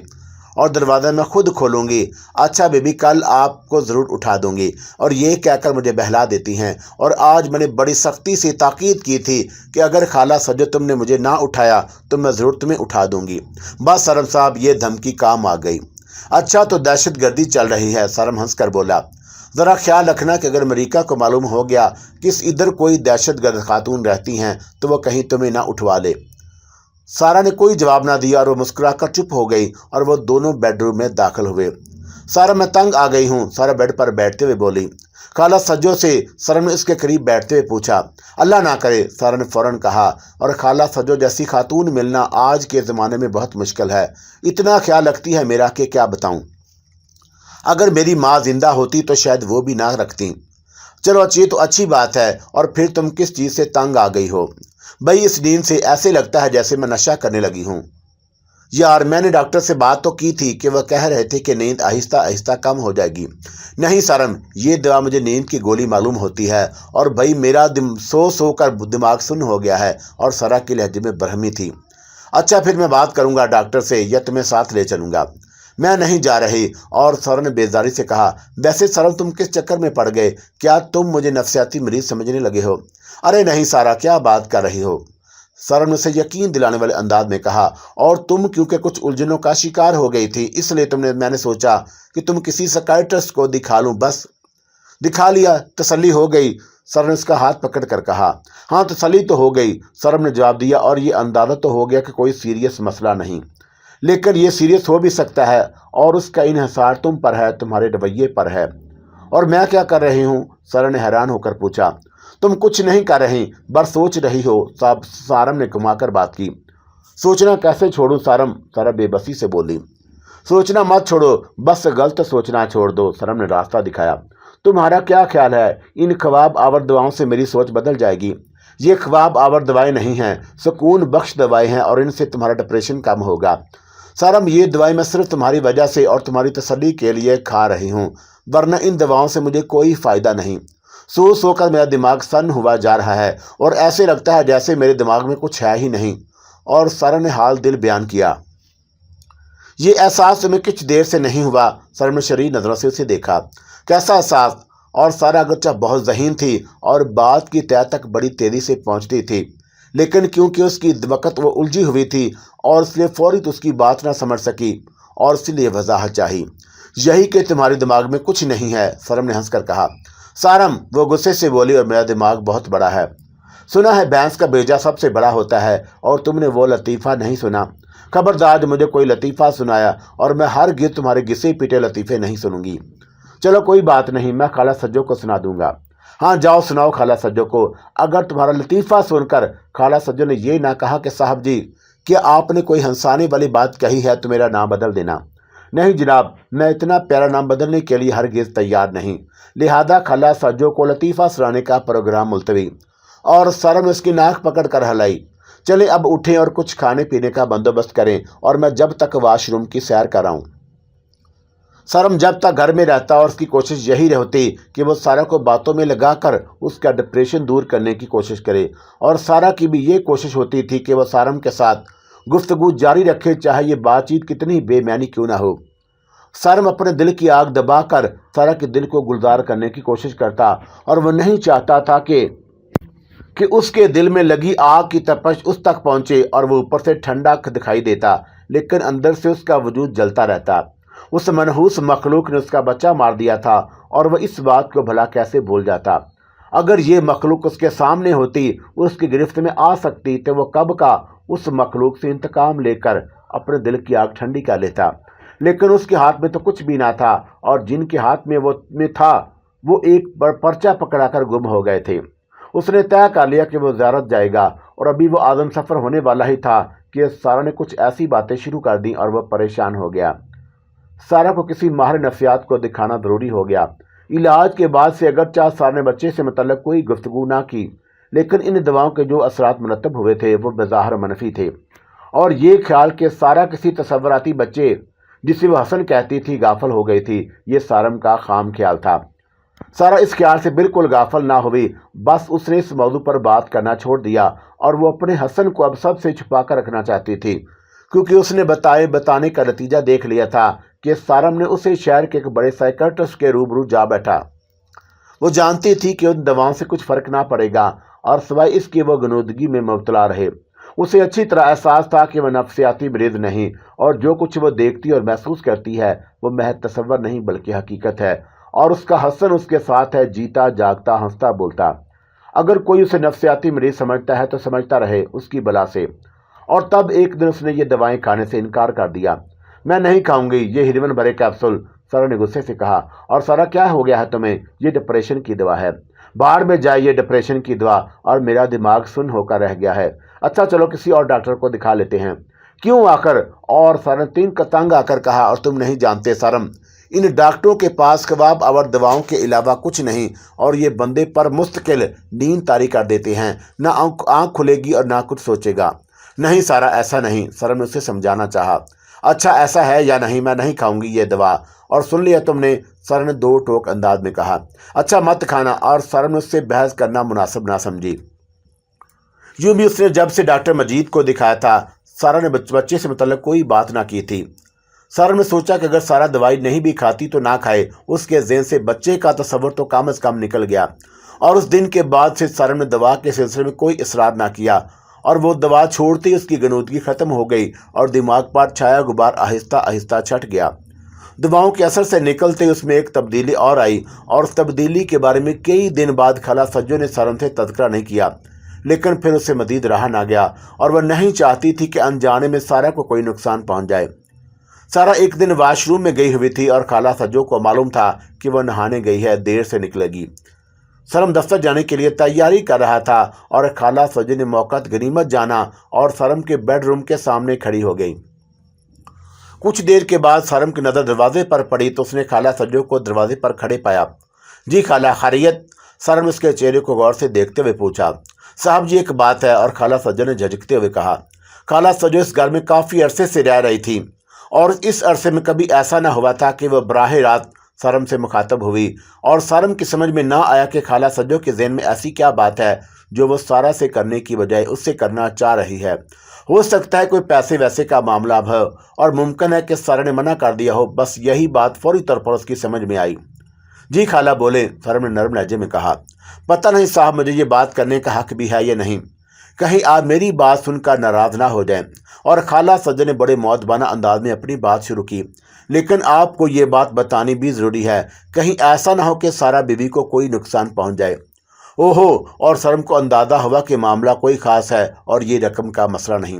اور دروازہ میں خود کھولوں گی۔ اچھا بیبی کل آپ کو ضرور اٹھا دوں گی، اور یہ کہہ کر مجھے بہلا دیتی ہیں، اور آج میں نے بڑی سختی سے تاکید کی تھی کہ اگر خالہ سجو تم نے مجھے نہ اٹھایا تو میں ضرور تمہیں اٹھا دوں گی۔ بس سارم صاحب یہ دھمکی کام آ گئی۔ اچھا تو دہشت گردی چل رہی ہے؟ سارم ہنس کر بولا۔ ذرا خیال رکھنا کہ اگر امریکہ کو معلوم ہو گیا کہ اس ادھر کوئی دہشت گرد خاتون رہتی ہیں تو وہ کہیں تمہیں نہ اٹھوا لے۔ سارا نے کوئی جواب نہ دیا اور وہ مسکرا کر چپ ہو گئی اور وہ دونوں بیڈ روم میں داخل ہوئے۔ سارا میں تنگ آ گئی ہوں، سارا بیڈ پر بیٹھتے ہوئے بولی۔ خالہ سجو سے سارا نے اس کے قریب بیٹھتے ہوئے پوچھا۔ اللہ نہ کرے، سارا نے فوراً کہا، اور خالہ سجو جیسی خاتون ملنا آج کے زمانے میں بہت مشکل ہے۔ اتنا خیال رکھتی ہے میرا کہ کیا بتاؤں۔ اگر میری ماں زندہ ہوتی تو شاید وہ بھی نہ رکھتی۔ چلو یہ تو اچھی بات ہے، اور پھر تم کس چیز سے تنگ آ گئی ہو؟ بھائی اس نیند سے ایسے لگتا ہے جیسے میں نشہ کرنے لگی ہوں۔ یار میں نے ڈاکٹر سے بات تو کی تھی کہ وہ کہہ رہے تھے کہ نیند آہستہ آہستہ کم ہو جائے گی۔ نہیں سارم، یہ دوا مجھے نیند کی گولی معلوم ہوتی ہے، اور بھائی میرا سو کر دماغ سن ہو گیا ہے، اور سارا کے لہجے میں برہمی تھی۔ اچھا پھر میں بات کروں گا ڈاکٹر سے یا تمہیں ساتھ لے چلوں گا؟ میں نہیں جا رہی، اور سارا نے بیزاری سے کہا۔ ویسے سارم تم کس چکر میں پڑ گئے؟ کیا تم مجھے نفسیاتی مریض سمجھنے لگے ہو؟ ارے نہیں سارا، کیا بات کر رہی ہو؟ سارا نے اسے یقین دلانے والے انداز میں کہا، اور تم کیونکہ کچھ الجھنوں کا شکار ہو گئی تھی اس لیے میں نے سوچا کہ تم کسی سائیکیٹرسٹ کو دکھا لوں، بس دکھا لیا، تسلی ہو گئی؟ سارا نے اس کا ہاتھ پکڑ کر کہا۔ ہاں تسلی تو ہو گئی، سارا نے جواب دیا، اور یہ اندازہ تو ہو گیا کہ کوئی سیریس مسئلہ نہیں۔ लेकिन ये सीरियस हो भी सकता है और उसका इन्हिसार तुम पर है, तुम्हारे रवैये पर है। और मैं क्या कर रही हूँ? सारा ने हैरान होकर पूछा। तुम कुछ नहीं कर रही, बस सोच रही हो, सारम ने घुमाकर बात की। सोचना कैसे छोड़ूं सारम? सारा बेबसी से बोली। सोचना मत छोड़ो, बस गलत सोचना छोड़ दो, सरम ने रास्ता दिखाया। तुम्हारा क्या ख्याल है, इन ख्वाब आवर दवाओं से मेरी सोच बदल जाएगी? ये ख्वाब आवर दवाएं नहीं हैं, सुकून बख्श दवाएं हैं और इनसे तुम्हारा डिप्रेशन कम होगा। सरम, ये दवाएं मैं सिर्फ तुम्हारी वजह से और तुम्हारी तसल्ली के लिए खा रही हूँ, वरना इन दवाओं से मुझे कोई फ़ायदा नहीं। सो सो कर मेरा दिमाग सन्न हुआ जा रहा है और ऐसे लगता है जैसे मेरे दिमाग में कुछ है ही नहीं। और सरम ने हाल दिल बयान किया। ये एहसास तुम्हें कुछ देर से नहीं हुआ? सरम ने शरीर नजरों से उसे देखा। कैसा एहसास? और सारा अगरचा बहुत ज़हीन थी और बात की तह तक बड़ी तेज़ी से पहुंचती थी, लेकिन क्योंकि उसकी वक़्त वो उलझी हुई थी और इसलिए फौरी तो उसकी बात ना समझ सकी और इसलिए वजाहत चाहिए। यही कि तुम्हारे दिमाग में कुछ नहीं है, सरम ने हंसकर कहा। सारम, वो गुस्से से बोली, और मेरा दिमाग बहुत बड़ा है। सुना है भैंस का बेजा सबसे बड़ा होता है और तुमने वो लतीफ़ा नहीं सुना। खबरदार मुझे कोई लतीफ़ा सुनाया और मैं हरगिज़ तुम्हारे घिसे पीटे लतीफ़े नहीं सुनूंगी। चलो कोई बात नहीं, मैं खाला सज्जो को सुना दूंगा। हाँ जाओ सुनाओ खाला सज्जो को। अगर तुम्हारा लतीफ़ा सुनकर खाला सज्जो ने ये ना कहा कि साहब जी क्या आपने कोई हंसाने वाली बात कही है तो मेरा नाम बदल देना। नहीं जनाब, मैं इतना प्यारा नाम बदलने के लिए हरगिज़ तैयार नहीं। लिहाजा खाला सज्जो को लतीफ़ा सुनाने का प्रोग्राम मुलतवी। और सरम उसकी नाक पकड़ कर हलाई। चले अब उठें और कुछ खाने पीने का बंदोबस्त करें और मैं जब तक वाशरूम की सैर कर रहा हूँ। सरम जब तक घर में रहता और उसकी कोशिश यही रहती कि वो सारा को बातों में लगाकर उसका डिप्रेशन दूर करने की कोशिश करे, और सारा की भी ये कोशिश होती थी कि वह सारम के साथ गुफ्तगू जारी रखे, चाहे ये बातचीत कितनी बेमैनी क्यों ना हो। सरम अपने दिल की आग दबाकर सारा के दिल को गुलजार करने की कोशिश करता और वह नहीं चाहता था कि उसके दिल में लगी आग की तपश उस तक पहुंचे और वो ऊपर से ठंडा दिखाई देता, लेकिन अंदर से उसका वजूद जलता रहता। उस मनहूस मखलूक ने उसका बच्चा मार दिया था और वह इस बात को भला कैसे भूल जाता। अगर ये मखलूक उसके सामने होती, उसकी गिरफ्त में आ सकती, तो वह कब का उस मखलूक से इंतकाम लेकर अपने दिल की आग ठंडी कर लेता। लेकिन उसके हाथ में तो कुछ भी ना था और जिनके हाथ में था वो एक पर्चा पकड़ाकर गुम हो गए थे। उसने तय कर लिया कि वो ज़ियारत जाएगा और अभी वो आज़म सफ़र होने वाला ही था कि सारा ने कुछ ऐसी बातें शुरू कर दी और वह परेशान हो गया। सारा को किसी माहिर नफ्सियात को दिखाना ज़रूरी हो गया। इलाज के बाद से अगरचे सारा ने बच्चे से मतलब कोई गुफ्तगू ना की, लेकिन इन दवाओं के जो असरात मुरतब हुए थे वो बेज़ाहिर मनफी थे। और ये ख्याल कि सारा किसी तसव्वुराती बच्चे जिसे वह हसन कहती थी गाफिल हो गई थी, ये सारम का खाम ख्याल था। सारा इस ख्याल से बिल्कुल गाफिल ना हुई, बस उसने इस मौजू पर बात करना छोड़ दिया और वो अपने हसन को अब सबसे छुपा कर रखना चाहती थी, क्योंकि उसने बताने का नतीजा देख लिया था कि सारम ने उसे शहर के एक बड़े साइकियाट्रिस्ट के रूबरू जा बैठा। वो जानती थी कि उन दवाओं से कुछ फ़र्क ना पड़ेगा और सिवाय इसके वो गनूदगी में मुब्तला रहे। उसे अच्छी तरह एहसास था कि वह नफ्सियाती मरीज नहीं और जो कुछ वो देखती और महसूस करती है वो महज तसव्वुर नहीं बल्कि हकीकत है, और उसका हसन उसके साथ है, जीता जागता हंसता बोलता। अगर कोई उसे नफ्सियाती मरीज समझता है तो समझता रहे उसकी बला से। और तब एक दिन उसने ये दवाएं खाने से इनकार कर दिया। मैं नहीं खाऊंगी ये हीरोइन भरे कैप्सूल, सारा ने गुस्से से कहा। और सारा क्या हो गया है तुम्हें? ये डिप्रेशन की दवा है। बाहर में जाए ये डिप्रेशन की दवा, और मेरा दिमाग सुन्न होकर रह गया है। अच्छा चलो किसी और डॉक्टर को दिखा लेते हैं। क्यों आकर? और सारा तीन का तंग आकर कहा। और तुम नहीं जानते सरम, इन डॉक्टरों के पास ख्वाब और दवाओं के अलावा कुछ नहीं, और ये बंदे पर मुस्तकिल नींद तारी कर देते हैं। ना आँख खुलेगी और ना कुछ सोचेगा। नहीं सारा ऐसा नहीं, सरम ने उसे समझाना चाहा। अच्छा ऐसा है या नहीं? मैं नहीं खाऊंगी ये दवा। और सुन लिया तुमने? सर ने दो टोक अंदाज में कहा। अच्छा मत खाना। और सर ने उससे बहस करना मुनासिब ना समझी। यूं भी उसने जब से डॉक्टर मजीद को दिखाया था सारा ने बच्चे से मतलब कोई बात ना की थी। सारा ने सोचा कि अगर सारा दवाई नहीं भी खाती तो ना खाए। उसके ज़हन से बच्चे का तस्वुर तो कम से कम निकल गया। और उस दिन के बाद से सारा ने दवा के सिलसिले में कोई इसरार ना किया, और वो दवा छोड़ते ही उसकी गनूदगी ख़त्म हो गई और दिमाग पर छाया गुबार आहिस्ता आहिस्ता छट गया। दवाओं के असर से निकलते उसमें एक तब्दीली और आई, और उस तब्दीली के बारे में कई दिन बाद खाला सज्जो ने सरम से तज़किरा नहीं किया, लेकिन फिर उसे मजीद रहा ना गया और वह नहीं चाहती थी कि अनजाने में सारा को कोई नुकसान पहुंच जाए। सारा एक दिन वॉशरूम में गई हुई थी और खाला सज्जो को मालूम था कि वह नहाने गई है, देर से निकलेगी। सरम दफ्तर जाने के लिए तैयारी कर रहा था और खाला सज्जो ने मौक़त गनीमत जाना और सरम के बेडरूम के सामने खड़ी हो गई। कुछ देर के बाद सरम की नज़र दरवाजे पर पड़ी तो उसने खाला सज्जो को दरवाजे पर खड़े पाया। जी खाला, खैरियत? सरम उसके चेहरे को गौर से देखते हुए पूछा। साहब जी, एक बात है, और खाला सज्जो ने झिझकते हुए कहा। खाला सज्जो इस घर में काफ़ी अरसे से रह रही थी और इस अरसे में कभी ऐसा न हुआ था कि वह बराह रात सरम से मुखातब हुई और सरम की समझ में ना आया कि खाला सज्जो के ज़हन में ऐसी क्या बात है जो वो सारा से करने की बजाय उससे करना चाह रही है। हो सकता है कोई पैसे वैसे का मामला हो और मुमकिन है कि सारा ने मना कर दिया हो। बस यही बात फौरी तौर पर उसकी समझ में आई। जी खाला बोले, सरम ने नरम लहजे में कहा। पता नहीं साहब, मुझे ये बात करने का हक भी है या नहीं, कहीं आप मेरी बात सुनकर नाराज़ ना हो जाएं। और खाला सज्जो ने बड़े मौतबाना अंदाज में अपनी बात शुरू की। लेकिन आपको ये बात बतानी भी ज़रूरी है, कहीं ऐसा ना हो कि सारा बीवी को कोई नुकसान पहुंच जाए। ओहो, और सरम को अंदाज़ा हुआ कि मामला कोई ख़ास है और ये रकम का मसला नहीं।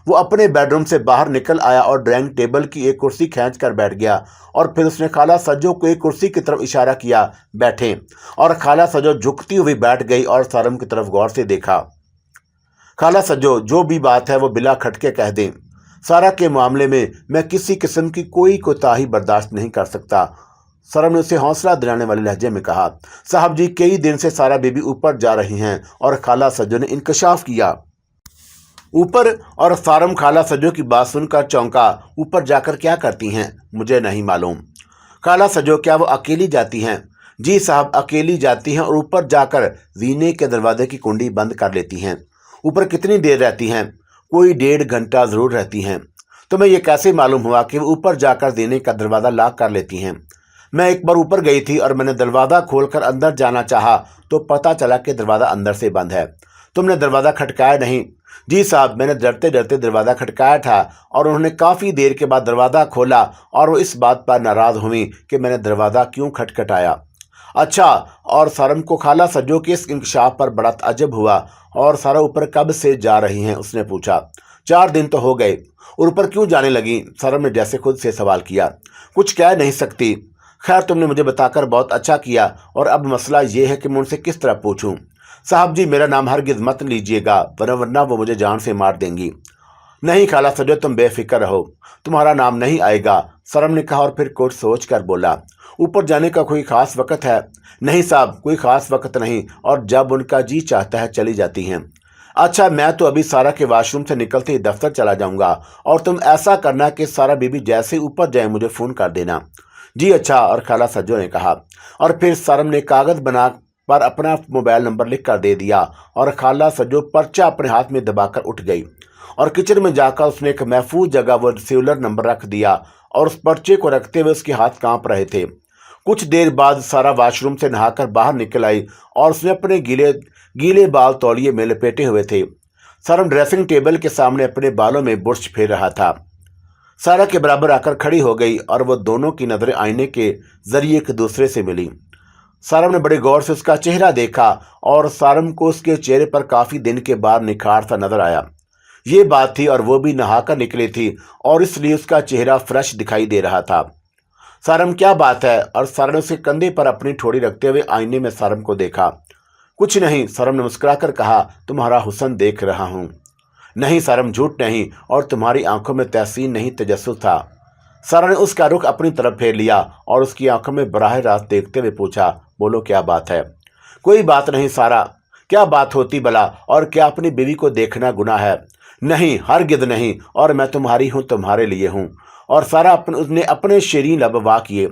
वो अपने बेडरूम से बाहर निकल आया और ड्राइंग टेबल की एक कुर्सी खींच कर बैठ गया और फिर उसने खाला सज्जो को एक कुर्सी की तरफ इशारा किया, बैठे। और खाला सज्जो झुकती हुई बैठ गई और सरम की तरफ गौर से देखा। खाला सज्जो, जो भी बात है वो बिला खटके कह दें। सारा के मामले में मैं किसी किस्म की कोई कोताही बर्दाश्त नहीं कर सकता। सरम ने उसे हौसला दिलाने वाले लहजे में कहा। साहब जी, कई दिन से सारा बीबी ऊपर जा रही हैं। और खाला सज्जो ने इंकशाफ किया। ऊपर? और सरम खाला सज्जो की बात सुनकर चौंका। ऊपर जाकर क्या करती हैं? मुझे नहीं मालूम। खाला सज्जो, क्या वो अकेली जाती हैं? जी साहब, अकेली जाती हैं और ऊपर जाकर जीने के दरवाजे की कुंडी बंद कर लेती हैं। ऊपर कितनी देर रहती हैं? कोई 1.5 घंटा ज़रूर रहती हैं। तो मैं ये कैसे मालूम हुआ कि वो ऊपर जाकर जीने का दरवाज़ा लॉक कर लेती हैं? मैं एक बार ऊपर गई थी और मैंने दरवाज़ा खोलकर अंदर जाना चाहा तो पता चला कि दरवाज़ा अंदर से बंद है। तुमने दरवाज़ा खटकाया नहीं? जी साहब, मैंने डरते डरते दरवाज़ा खटकाया था और उन्होंने काफ़ी देर के बाद दरवाज़ा खोला और वो इस बात पर नाराज़ हुई कि मैंने दरवाज़ा क्यों खटखटाया। अच्छा, और सरम को खाला सज्जो के इस इंकशाफ पर बड़ा ताज्जुब हुआ। और सारा ऊपर कब से जा रही हैं? उसने पूछा। 4 दिन तो हो गए। और ऊपर क्यों जाने लगी? सरम ने जैसे खुद से सवाल किया। कुछ कह नहीं सकती। खैर, तुमने मुझे बताकर बहुत अच्छा किया और अब मसला ये है कि मैं उनसे किस तरह पूछूं। साहब जी, मेरा नाम हरगिज़ मत लीजिएगा, वरना वो मुझे जान से मार देंगी। नहीं खाला सज्जो, तुम बेफिक्र रहो, तुम्हारा नाम नहीं आएगा, सरम ने कहा और फिर कुछ सोच कर बोला। ऊपर जाने का कोई ख़ास वक्त है? नहीं साहब, कोई ख़ास वक्त नहीं, और जब उनका जी चाहता है चली जाती हैं। अच्छा, मैं तो अभी सारा के वॉशरूम से निकलते ही दफ्तर चला जाऊंगा और तुम ऐसा करना कि सारा बीबी जैसे ऊपर जाए मुझे फ़ोन कर देना। जी अच्छा, और खाला सज्जो ने कहा। और फिर सरम ने कागज़ बना पर अपना मोबाइल नंबर लिख कर दे दिया और खाला सज्जो पर्चा अपने हाथ में दबाकर उठ गई और किचन में जाकर उसने एक महफूज जगह वो सेलुलर नंबर रख दिया और उस पर्चे को रखते हुए उसके हाथ कांप रहे थे। कुछ देर बाद सारा वॉशरूम से नहाकर बाहर निकल आई और उसने अपने गीले बाल तौलिए में लपेटे हुए थे। सरम ड्रेसिंग टेबल के सामने अपने बालों में बुर्श फेर रहा था। सारा के बराबर आकर खड़ी हो गई और वो दोनों की नज़रें आईने के जरिए एक दूसरे से मिली। सारम ने बड़े गौर से उसका चेहरा देखा और सारम को उसके चेहरे पर काफ़ी दिन के बाद निखार सा नजर आया। ये बात थी और वो भी नहाकर निकली थी और इसलिए उसका चेहरा फ्रेश दिखाई दे रहा था। सारम, क्या बात है? और सारम ने उसके कंधे पर अपनी ठोड़ी रखते हुए आईने में सारम को देखा। कुछ नहीं, सारम ने मुस्कुराकर कहा, तुम्हारा हुस्न देख रहा हूँ। नहीं सारम, झूठ नहीं, और तुम्हारी आंखों में तहसीन नहीं तजस्सुस था। सारा ने उसका रुख अपनी तरफ फेर लिया और उसकी आंखों में बराह रास्त देखते हुए पूछा, बोलो क्या बात है? कोई बात नहीं सारा। क्या बात होती भला? और क्या अपनी बीवी को देखना गुनाह है? नहीं, हरगिज़ नहीं, और मैं तुम्हारी हूँ, तुम्हारे लिए हूँ। और सारा उसने अपने शेरीन लब वाह किए।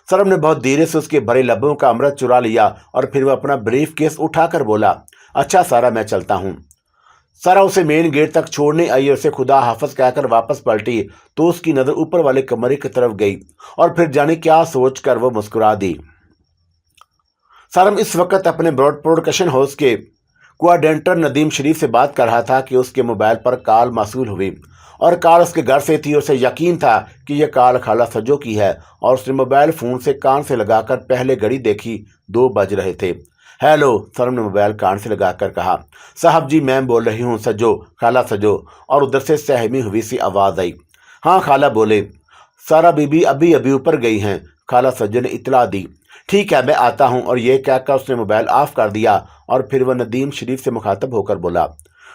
सरम ने बहुत धीरे से उसके भरे लबों का अमृत चुरा लिया और फिर वह अपना ब्रीफ केस उठाकर बोला, अच्छा सारा, मैं चलता हूँ। सारा उसे मेन गेट तक छोड़ने आई और उसे खुदा हाफिज कहकर वापस पलटी तो उसकी नज़र ऊपर वाले कमरे की तरफ गई और फिर जाने क्या सोचकर वो मुस्कुरा दी। सरम इस वक्त अपने प्रोडक्शन हाउस के कोऑर्डिनेटर नदीम शरीफ से बात कर रहा था कि उसके मोबाइल पर कॉल मौसूल हुई और कॉल उसके घर से थी और उसे यकीन था कि यह कॉल खाला सज्जो की है और उसने मोबाइल फ़ोन से कान से लगाकर पहले घड़ी देखी 2 बज रहे थे। हेलो, सरम ने मोबाइल कान से लगाकर कहा। साहब जी, मैं बोल रही हूँ, सजो, खाला सजो। और उधर से सहमी हुई सी आवाज़ आई। हाँ खाला बोले। सारा बीबी अभी अभी ऊपर गई हैं, खाला सज्जो ने इतला दी। ठीक है, मैं आता हूँ। और ये कहकर उसने मोबाइल ऑफ कर दिया और फिर वह नदीम शरीफ से मुखातब होकर बोला,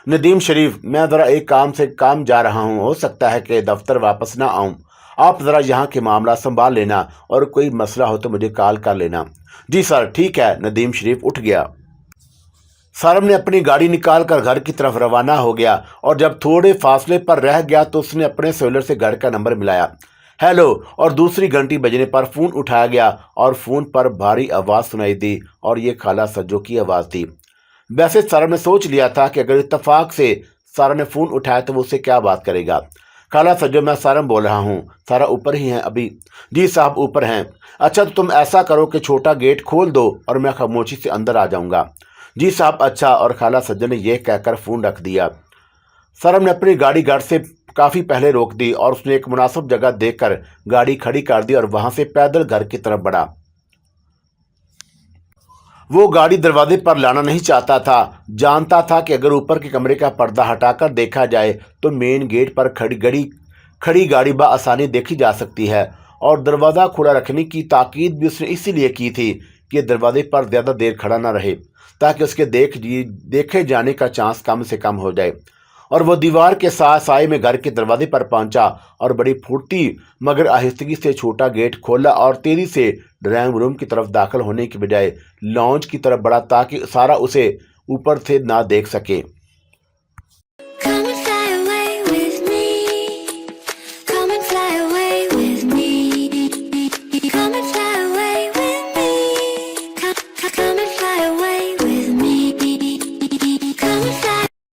नदीम शरीफ, मैं ज़रा एक काम से काम जा रहा हूँ, हो सकता है कि दफ्तर वापस ना आऊँ। आप ज़रा यहाँ के मामला संभाल लेना और कोई मसला हो तो मुझे कॉल कर लेना। जी सर, ठीक है। नदीम शरीफ उठ गया। सारम ने अपनी गाड़ी निकाल कर घर की तरफ रवाना हो गया और जब थोड़े फासले पर रह गया तो उसने अपने सेलर से घर का नंबर मिलाया। हेलो, और दूसरी घंटी बजने पर फ़ोन उठाया गया और फ़ोन पर भारी आवाज़ सुनाई दी और ये खाला सज्जो की आवाज़ थी। वैसे सारम ने सोच लिया था कि अगर इत्तेफाक से सारा ने फ़ोन उठाया तो वो उससे क्या बात करेगा। खाला सज्जो, मैं सारम बोल रहा हूँ, सारा ऊपर ही हैं अभी? जी साहब, ऊपर हैं। अच्छा, तो तुम ऐसा करो कि छोटा गेट खोल दो और मैं खामोशी से अंदर आ जाऊँगा। जी साहब, अच्छा। और खाला सज्जो ने यह कहकर फ़ोन रख दिया। सरम ने अपनी गाड़ी घर से काफ़ी पहले रोक दी और उसने एक मुनासिब जगह देखकर गाड़ी खड़ी कर दी और वहां से पैदल घर की तरफ बढ़ा। वो गाड़ी दरवाजे पर लाना नहीं चाहता था। जानता था कि अगर ऊपर के कमरे का पर्दा हटाकर देखा जाए तो मेन गेट पर खड़ी गाड़ी बआसानी देखी जा सकती है। और दरवाज़ा खुला रखने की ताकीद भी उसने इसीलिए की थी कि दरवाजे पर ज़्यादा देर खड़ा ना रहे, ताकि उसके देखे जाने का चांस कम से कम हो जाए। और वो दीवार के साथ साए में घर के दरवाजे पर पहुंचा और बड़ी फुर्ती मगर आहिस्तगी से छोटा गेट खोला और तेजी से ड्राइंग रूम की तरफ दाखिल होने की बजाय लॉन्च की तरफ बढ़ा ताकि सारा उसे ऊपर से ना देख सके।